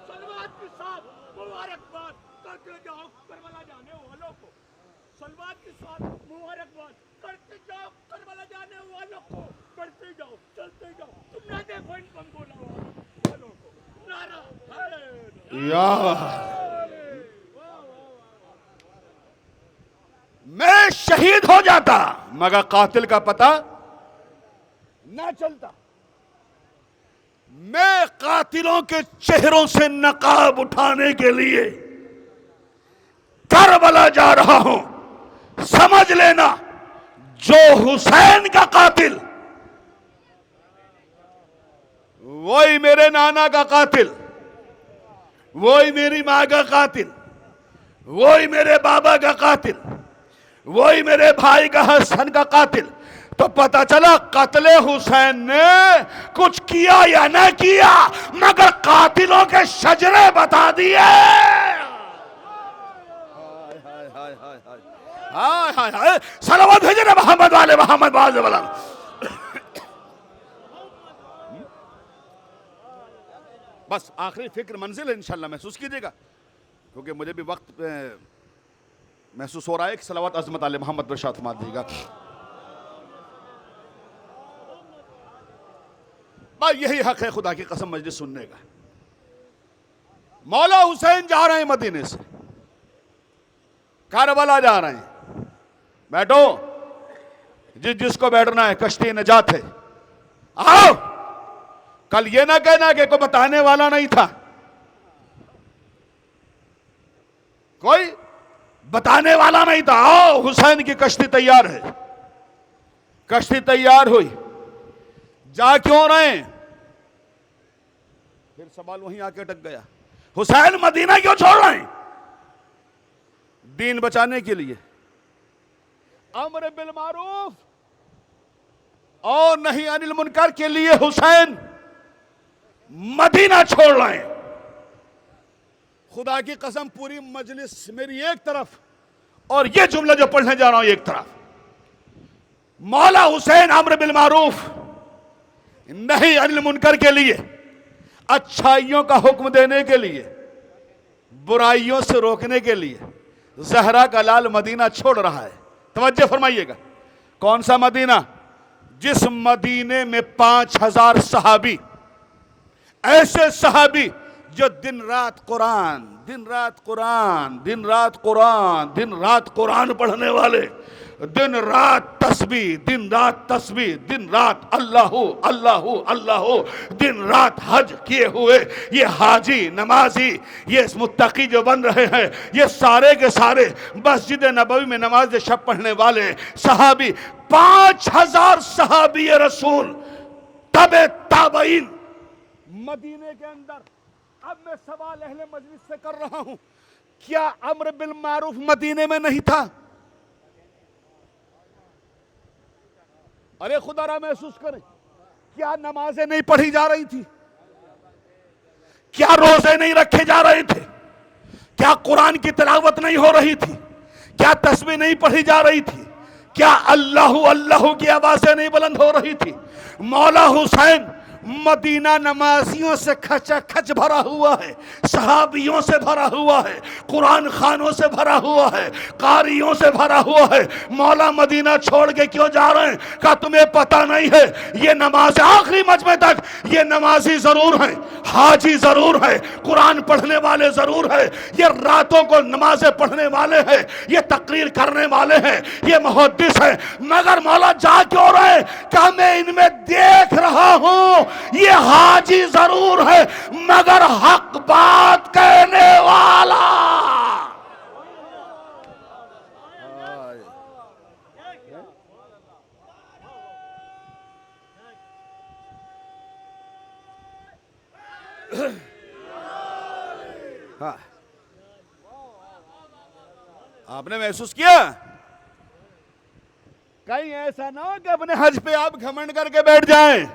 सलवात के साथ मुबारकबाद करते जाओ करबला जाने वालों को, सलवात के साथ मुबारकबाद करते जाओ करबला जाने वालों को, करते जाओ, चलते जाओ। तुम ना देखो इन बंगोला वालों को, नारा या मैं शहीद हो जाता मगर कातिल का पता ना चलता। मैं कातिलों के चेहरों से नकाब उठाने के लिए करबला जा रहा हूं। समझ लेना, जो हुसैन का कातिल वही मेरे नाना का कातिल, वही मेरी मां का कातिल, वही मेरे बाबा का कातिल, वही मेरे भाई का हसन का कातिल। तो पता चला कत्ले हुसैन ने कुछ किया या न किया मगर कातिलों के शजरे बता दिए। हाय हाय हाय, सलावत भेजे ना मोहम्मद वाले मोहम्मद बाज़ वाला। बस आखिरी फिक्र मंजिल इंशाल्लाह महसूस कीजिएगा, क्योंकि मुझे भी वक्त महसूस हो रहा है कि सलावत अज़मत आले मोहम्मद पर शात फरमा दीजिएगा। बस यही हक है खुदा की कसम मजलिस सुनने का। मौला हुसैन जा रहे हैं मदीने से, करबला जा रहे हैं। बैठो, जिसको बैठना है, कश्ती नजात है, आओ। कल ये ना कहना कि कोई बताने वाला नहीं था, कोई बताने वाला नहीं था। आओ, हुसैन की कश्ती तैयार है। कश्ती तैयार हुई, जा क्यों रहे? फिर सवाल वहीं आके अटक गया, हुसैन मदीना क्यों छोड़ रहे हैं? दीन बचाने के लिए, अम्र बिल मारूफ और नहीं अनिल मुनकर के लिए हुसैन मदीना छोड़ रहे हैं। खुदा की कसम, पूरी मजलिस मेरी एक तरफ और ये जुमला जो पढ़ने जा रहा हूं एक तरफ। मौला हुसैन अम्र बिल मारूफ नहीं अनिल मुनकर के लिए, अच्छाइयों का हुक्म देने के लिए, बुराइयों से रोकने के लिए ज़हरा का लाल मदीना छोड़ रहा है। तवज्जो फरमाइएगा, कौन सा मदीना? जिस मदीने में 5000 सहाबी, ऐसे सहाबी जो दिन रात कुरान, दिन रात कुरान, दिन रात कुरान, दिन रात कुरान पढ़ने वाले, दिन रात तस्बीह, दिन रात तस्बीह, दिन रात अल्लाहू अल्लाहू अल्लाहू, दिन रात हज किए हुए ये हाजी नमाजी, ये मुत्तकी जो बन रहे हैं, ये सारे के सारे मस्जिद नबवी में नमाज शब पढ़ने वाले सहाबी, 5000 सहाबी रसूल तबे ताबईन मदीने के अंदर। अब मैं सवाल अहले मजलिस से कर रहा हूं, क्या अम्र बिल मारूफ मदीने में नहीं था? अरे खुदारा महसूस करें, क्या नमाजें नहीं पढ़ी जा रही थी? क्या रोजे नहीं रखे जा रहे थे? क्या कुरान की तिलावत नहीं हो रही थी? क्या तस्बीह नहीं पढ़ी जा रही थी? क्या अल्लाहू अल्लाहू की आवाजें नहीं बुलंद हो रही थी? मौला हुसैन मदीना नमाजियों से खचाखच भरा हुआ है, सहाबियों से भरा हुआ है, कुरान खानों से भरा हुआ है, कारियों से भरा हुआ है। मौला मदीना छोड़ के क्यों जा रहे हैं? क्या तुम्हें पता नहीं है ये नमाज आखिरी मजमे तक ये नमाजी जरूर है, हाजी जरूर है, कुरान पढ़ने वाले जरूर है, ये रातों को नमाजें पढ़ने वाले हैं, ये तकरीर करने वाले हैं, ये मुहद्दिस है, मगर मौला जा क्यों रहे? क्या मैं इनमें देख रहा हूं ये हाजी जरूर है मगर हक बात कहने वाला। हाँ, आपने महसूस किया? कहीं ऐसा ना हो कि अपने हज पे आप घमंड करके बैठ जाएं।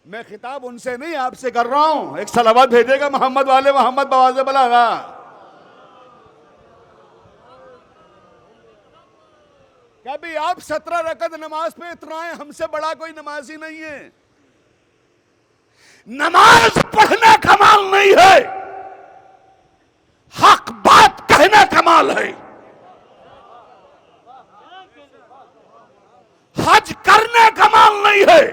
मैं खिताब उनसे नहीं आपसे कर रहा हूं। एक सलावत भेजेगा मोहम्मद वाले मोहम्मद बवाज़े बलागा। कभी आप 17 रकत नमाज पे इतराएं, हमसे बड़ा कोई नमाजी नहीं है। नमाज पढ़ना कमाल नहीं है, हक बात कहना कमाल है। हज करना कमाल नहीं है,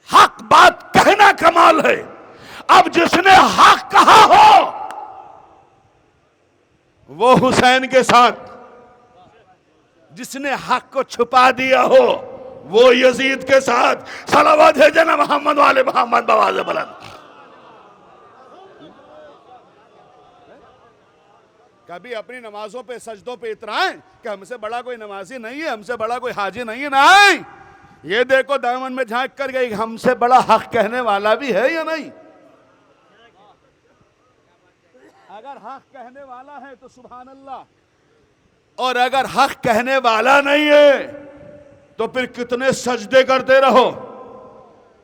हक बात कहना कमाल है। अब जिसने हक कहा हो वो हुसैन के साथ, जिसने हक को छुपा दिया हो वो यजीद के साथ। सलावत है जना मोहम्मद वाले मोहम्मद बवाज़े बुलंद। कभी अपनी नमाजों पे सजदों पे इतराएं कि हमसे बड़ा कोई नमाजी नहीं है, हमसे बड़ा कोई हाजी नहीं है। नहीं, ये देखो दामन में झांक कर गई, हमसे बड़ा हक कहने वाला भी है या नहीं? अगर हक कहने वाला है तो सुभान अल्लाह, और अगर हक कहने वाला नहीं है तो फिर कितने सजदे करते रहो,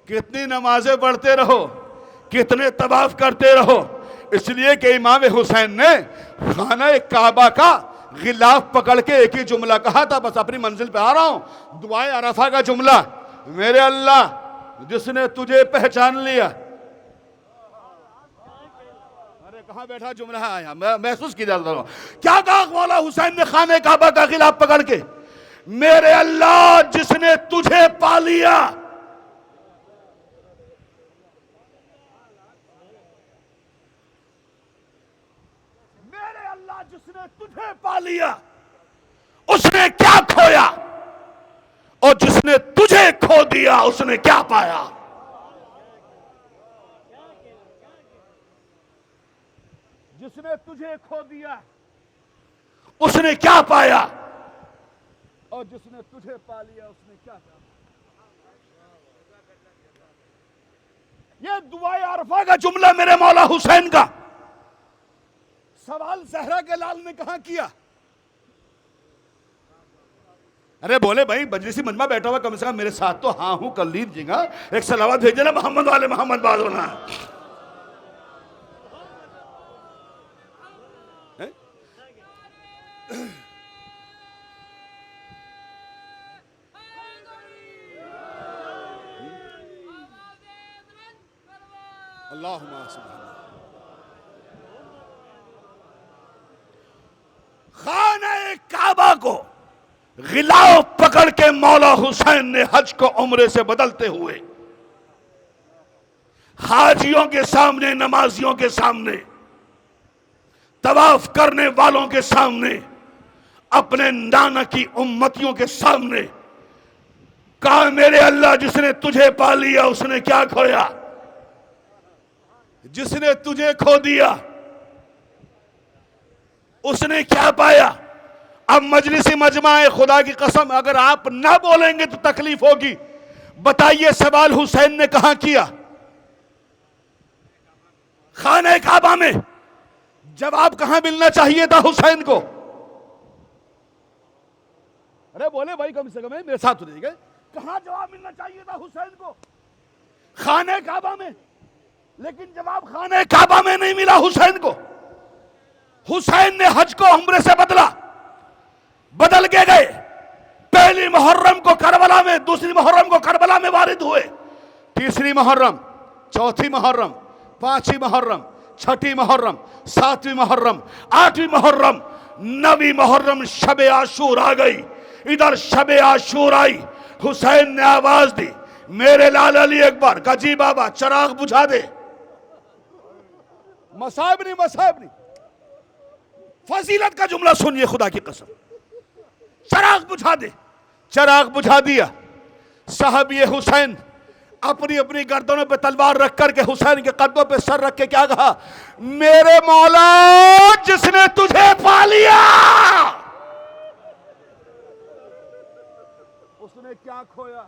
कितनी नमाजें पढ़ते रहो, कितने तवाफ करते रहो। इसलिए कि इमाम हुसैन ने खाना काबा का गिलाफ पकड़ के एक ही जुमला कहा था, बस अपनी मंजिल पे आ रहा हूं। दुआए अरफा का जुमला, मेरे अल्लाह जिसने तुझे पहचान लिया। अरे कहां बैठा जुमला आया, मैं महसूस की जाता हूं। क्या कहा मौला हुसैन ने खाने काबा का गिलाफ पकड़ के? मेरे अल्लाह जिसने तुझे पा लिया। जिसने तुझे पा लिया उसने क्या खोया, और जिसने तुझे खो दिया उसने क्या पाया। जिसने तुझे खो दिया उसने क्या पाया, और जिसने तुझे पा लिया उसने क्या पाया। यह दुआए अरफा का जुमला मेरे मौला हुसैन का। सवाल जहरा के लाल ने कहा किया? अरे बोले भाई मजलिसी मजमा बैठा हुआ, कम से कम मेरे साथ तो हाँ हूं कर लीजिएगा। एक सलावत भेजे ना मोहम्मद वाले मोहम्मद बाज़ोना। अल्लाहुम्मा सुब्हान। खाने काबा को गिलाफ पकड़ के मौला हुसैन ने हज को उम्रे से बदलते हुए हाजियों के सामने, नमाजियों के सामने, तवाफ करने वालों के सामने, अपने नाना की उम्मतियों के सामने कहा, मेरे अल्लाह जिसने तुझे पा लिया उसने क्या खोया, जिसने तुझे खो दिया उसने क्या पाया। अब मजलिसी मजमा खुदा की कसम अगर आप ना बोलेंगे तो तकलीफ होगी। बताइए सवाल हुसैन ने कहां किया? खाने काबा में। जवाब कहां मिलना चाहिए था हुसैन को? अरे बोले भाई कम से कम मेरे साथ हो जाइए, कहां जवाब मिलना चाहिए था हुसैन को? खाने काबा में। लेकिन जवाब खाने काबा में नहीं मिला हुसैन को। हुसैन ने हज को उम्रे से बदला, बदल के गए। पहले पहली मुहर्रम को करबला में, दूसरी मुहर्रम को करबला में वारिद हुए, तीसरी मुहर्रम, चौथी मुहर्रम, पांचवी मुहर्रम, छठी मुहर्रम, सातवीं मुहर्रम, आठवीं मुहर्रम, नवी मुहर्रम शबे आशूर आ गई। इधर शबे आशूर आई, हुसैन ने आवाज दी, मेरे लाल अली अकबर, गाजी बाबा चराग बुझा दे। मसाइब नहीं, मसाइब नहीं, फजीलत का जुमला सुनिए खुदा की कसम। चराग बुझा दे, चराग बुझा दिया। साहबी हुसैन अपनी अपनी गर्दनों पे तलवार रख करके हुसैन के कदमों पे सर रख के क्या कहा, मेरे मौला जिसने तुझे पा लिया उसने क्या खोया,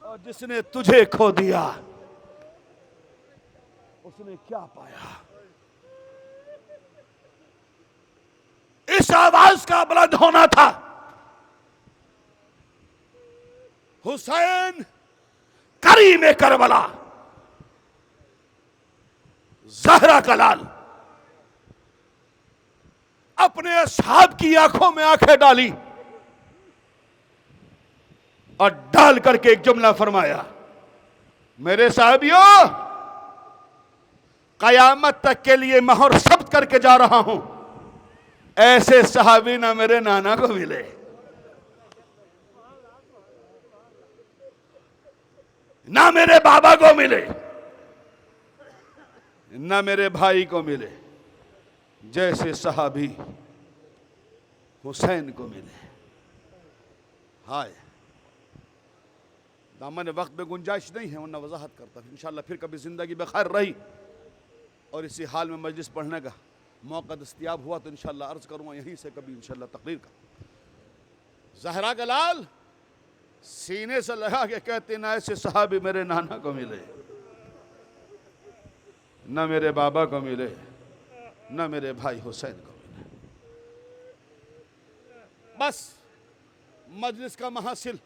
और जिसने तुझे खो दिया उसने क्या पाया। इस आवाज का बुलंद होना था। हुसैन करीम करबला, ज़हरा का लाल, अपने असहाब की आंखों में आंखें डाली और डाल करके एक जुमला फरमाया, मेरे साहबियों कयामत तक के लिए मोहर सब्त करके जा रहा हूं, ऐसे सहाबी ना मेरे नाना को मिले, ना मेरे बाबा को मिले, ना मेरे भाई को मिले, जैसे सहाबी हुसैन को मिले। हाय, दामन वक्त में गुंजाइश नहीं है, वरना वजाहत करता इंशाअल्लाह। फिर कभी जिंदगी बखैर रही और इसी हाल में मजलिस पढ़ने का मौका दस्तयाब हुआ तो इंशाअल्लाह अर्ज करूँगा यहीं से कभी इंशाअल्लाह तकरीर का। ज़हरा का लाल सीने से लगा के कहते ना ऐसे सहाबी मेरे नाना को मिले, न मेरे बाबा को मिले, न मेरे भाई हुसैन को मिले। बस मजलिस का महासिल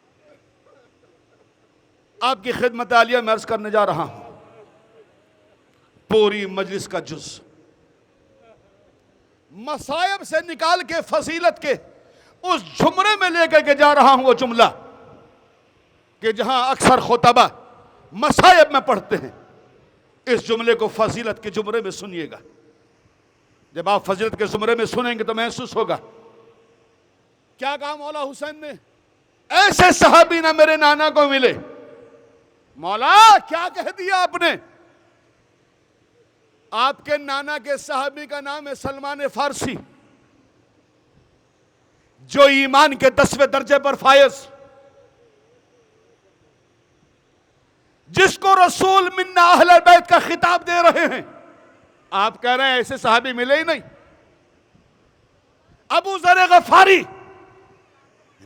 आपकी खिदमत आलिया में अर्ज करने जा रहा हूं। पूरी मजलिस का जुज मसायब से निकाल के फजीलत के उस जुमरे में लेकर के जा रहा हूं। वो जुमला कि जहां अक्सर खुतबा मसायब में पढ़ते हैं, इस जुमले को फजीलत के जुमरे में सुनिएगा। जब आप फजीलत के जुमरे में सुनेंगे तो महसूस होगा क्या कहा मौला हुसैन ने, ऐसे सहाबी ना मेरे नाना को मिले। मौला क्या कह दिया आपने? आपके नाना के सहाबी का नाम है सलमान फारसी, जो ईमान के 10वें दर्जे पर फायज, जिसको रसूल मिन्ना अहले बैत का खिताब दे रहे हैं। आप कह रहे हैं ऐसे सहाबी मिले ही नहीं। अबू ज़र गफारी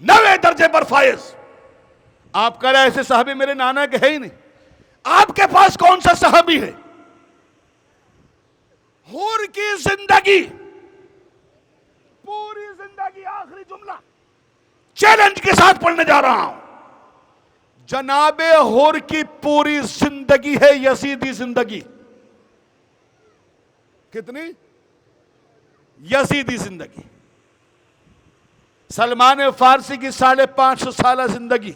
9वें दर्जे पर फायज, आप कह रहे हैं ऐसे सहाबी मेरे नाना के है ही नहीं। आपके पास कौन सा सहाबी है? हुर की जिंदगी, पूरी जिंदगी, आखिरी जुमला चैलेंज के साथ पढ़ने जा रहा हूं। जनाबे हुर की पूरी जिंदगी है यजीदी जिंदगी। कितनी? यजीदी जिंदगी। सलमान फारसी की 550 साल जिंदगी।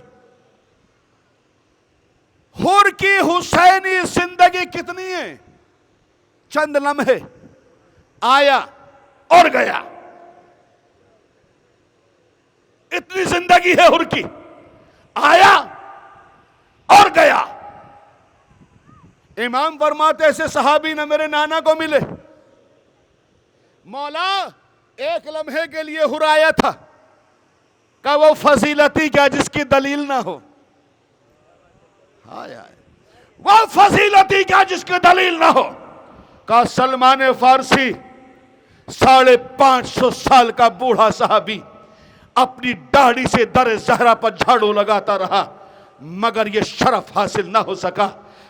हुर की हुसैनी जिंदगी कितनी है? चंद लम्हे, आया और गया, इतनी जिंदगी है हुर की। आया और गया। इमाम फरमाते ऐसे सहाबी न मेरे नाना को मिले। मौला एक लम्हे के लिए हुर आया था, का वो फजीलती क्या जिसकी दलील ना हो। हाय हाय, वो फजीलती क्या जिसकी दलील ना हो। का सलमान फारसी 550 साल का बूढ़ा सहाबी अपनी दाढ़ी से दर ज़हरा पर झाड़ू लगाता रहा, मगर यह शरफ हासिल ना हो सका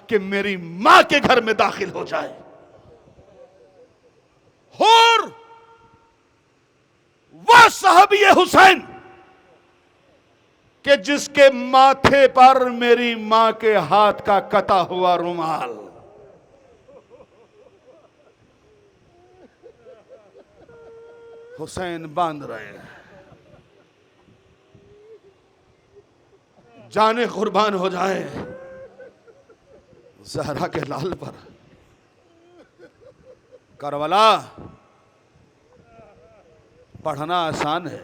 कि मेरी मां के घर में दाखिल हो जाए। हुर वह सहाबी हुसैन कि जिसके माथे पर मेरी मां के हाथ का कटा हुआ रुमाल। हुसैन बांध रहे हैं। जाने कुर्बान हो जाए ज़हरा के लाल पर। करबला पढ़ना आसान है,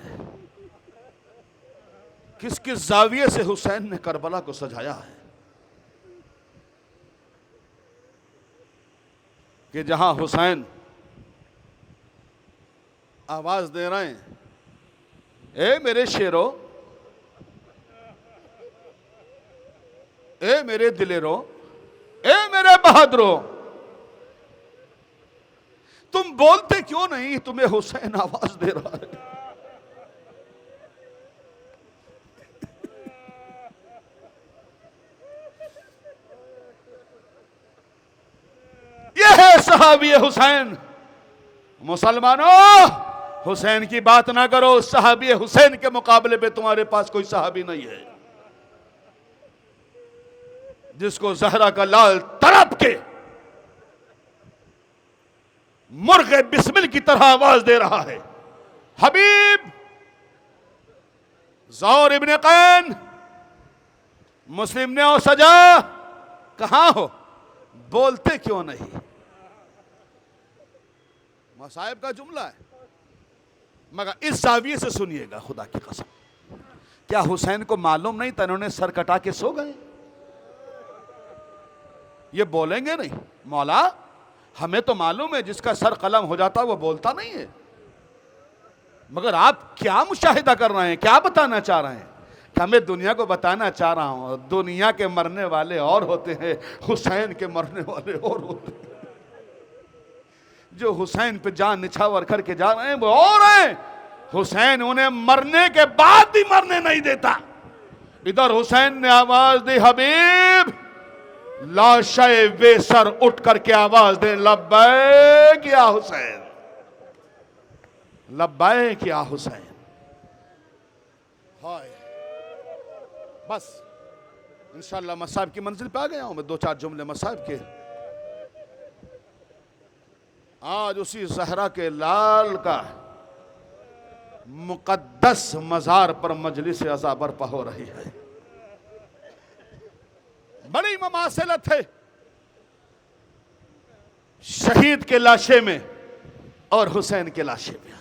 किस किस जाविये से हुसैन ने करबला को सजाया है कि जहां हुसैन आवाज दे रहे हैं, ए मेरे शेरों, ए मेरे दिलेरों, ए मेरे बहादुरों, तुम बोलते क्यों नहीं, तुम्हें हुसैन आवाज दे रहा है। यह है सहाबी हुसैन। मुसलमानों, हुसैन की बात ना करो, सहाबी हुसैन के मुकाबले पे तुम्हारे पास कोई सहाबी नहीं है जिसको ज़हरा का लाल तड़प के मुर्गे बिस्मिल की तरह आवाज दे रहा है। हबीब ज़ौर इब्ने कैन, मुस्लिम ने और सजा, कहां हो, बोलते क्यों नहीं। मसाइब का जुमला है, मगर इस जाविये से सुनिएगा, खुदा की कसम, क्या हुसैन को मालूम नहीं था इन्होंने सर कटा के सो गए। ये बोलेंगे नहीं, मौला हमें तो मालूम है जिसका सर कलम हो जाता वो बोलता नहीं है, मगर आप क्या मुशाहिदा कर रहे हैं, क्या बताना चाह रहे हैं। कि मैं दुनिया को बताना चाह रहा हूं दुनिया के मरने वाले और होते हैं, हुसैन के मरने वाले और होते हैं। जो हुसैन पे जान निछावर करके जा रहे हैं वो और हैं। हुसैन उन्हें मरने के बाद भी मरने नहीं देता। इधर हुसैन ने आवाज दी, हबीब, लाशे बेसर उठ करके आवाज दे, लब्बैक या हुसैन, लब्बैक या हुसैन। हाय, बस इंशाअल्लाह मसाहब की मंजिल पे आ गया हूं मैं। दो चार जुमले मसाहब के। आज उसी ज़हरा के लाल का मुकद्दस मजार पर मजलिस अज़ा बर्पा हो रही है। बड़ी ममासिलत है शहीद के लाशे में और हुसैन के लाशे में।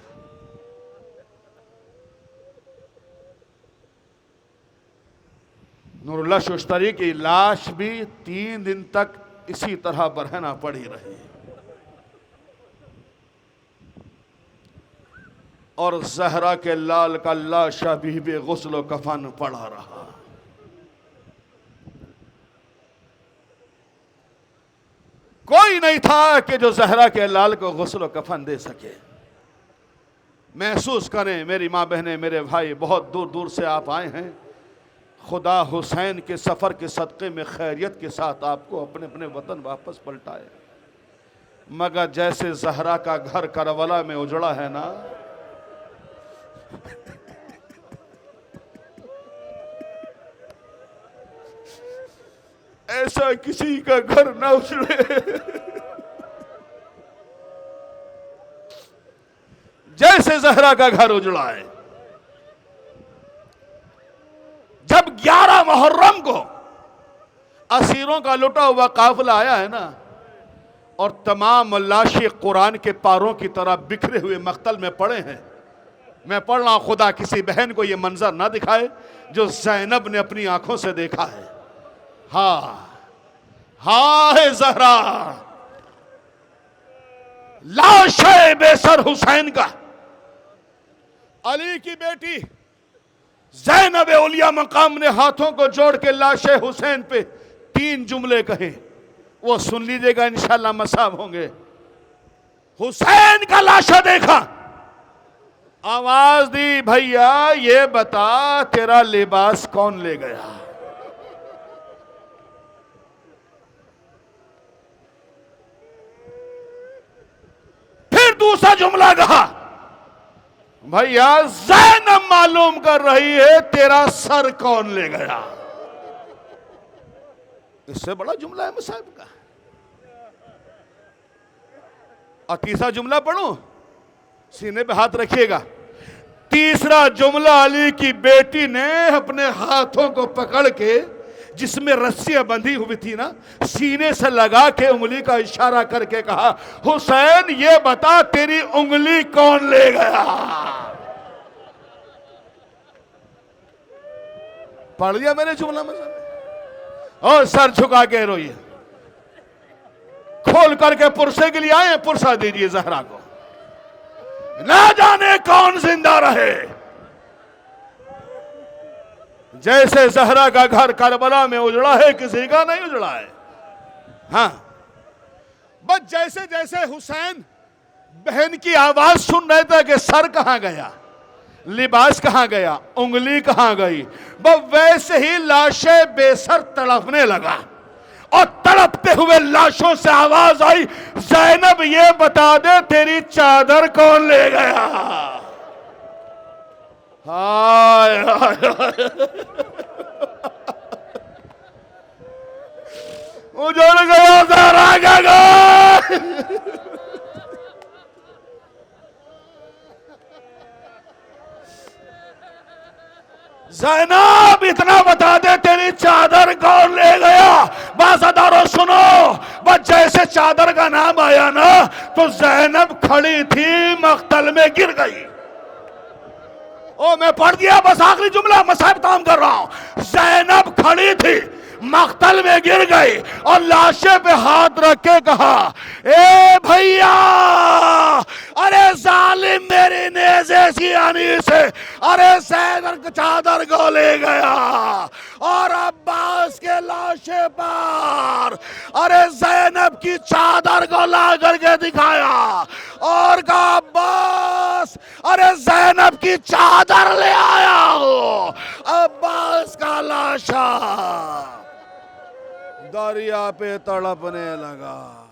नूरुल्लाह शुश्तरी की लाश भी 3 दिन तक इसी तरह बरहना पड़ी रही और ज़हरा के लाल का लाशा भी बेगुस्ल कफन पड़ा रहा। कोई नहीं था कि जो ज़हरा के लाल को गुस्ल कफन दे सके। महसूस करें मेरी माँ बहनें, मेरे भाई, बहुत दूर दूर से आप आए हैं। खुदा हुसैन के सफ़र के सदक़े में खैरियत के साथ आपको अपने अपने वतन वापस पलटाए। मगर जैसे ज़हरा का घर करबला में उजड़ा है ना, ऐसा किसी का घर ना उजड़े। जैसे ज़हरा का घर उजड़ा है। जब 11 मुहर्रम को असीरों का लुटा हुआ काफिला आया है ना, और तमाम लाशें कुरान के पारों की तरह बिखरे हुए मख्तल में पड़े हैं, मैं पढ़ रहा हूं, खुदा किसी बहन को यह मंजर ना दिखाए जो ज़ैनब ने अपनी आंखों से देखा है। हाँ है ज़हरा, लाश है बेसर हुसैन का। अली की बेटी ज़ैनब औलिया मकाम ने हाथों को जोड़ के लाशे हुसैन पे 3 जुमले कहे, वो सुन लीजिएगा, इंशाअल्लाह मसाब होंगे। हुसैन का लाशा देखा, आवाज दी, भैया ये बता तेरा लिबास कौन ले गया। फिर दूसरा जुमला कहा, भैया ज़ैनब मालूम कर रही है तेरा सर कौन ले गया। इससे बड़ा जुमला है मसाहब का। और तीसरा जुमला पढ़ूं, सीने पे हाथ रखिएगा। तीसरा जुमला, अली की बेटी ने अपने हाथों को पकड़ के, जिसमें रस्सियां बंधी हुई थी ना, सीने से लगा के उंगली का इशारा करके कहा, हुसैन ये बता तेरी उंगली कौन ले गया। पढ़ लिया मैंने जुमला मसला, और सर झुका के रोइए। खोल करके पुरसे के लिए आए, पुरसा दीजिए जहरा को, ना जाने कौन जिंदा रहे। जैसे जहरा का घर करबला में उजड़ा है, किसी का नहीं उजड़ा है। हाँ, बस जैसे जैसे हुसैन बहन की आवाज सुन रहे थे कि सर कहां गया, लिबास कहां गया, उंगली कहां गई, बस वैसे ही लाशें बेसर तड़पने लगा। और तड़पते हुए लाशों से आवाज आई, ज़ैनब ये बता दे तेरी चादर कौन ले गया। हाय हाय उजड़ गया ज़हरा का घर। ज़ैनब इतना बता दे तेरी चादर कौन ले गया। बाज़ादारों सुनो, बस जैसे चादर का नाम आया ना, तो ज़ैनब खड़ी थी, मख्तल में गिर गई। ओ मैं पढ़ दिया, बस आखिरी जुमला मसाहब ताम कर रहा हूं। ज़ैनब खड़ी थी, मख्तल में गिर गई, और लाशे पे हाथ रख के कहा, ए भैया, अरे जालिम मेरी नेज़े की आनी से, अरे ज़ैनब चादर को ले गया। और अब्बास के लाशे पर अरे ज़ैनब की चादर को ला करके दिखाया, और कहा, अब्बास, अरे ज़ैनब की चादर ले आया हो। अब्बास का लाशा दरिया पे तड़पने लगा।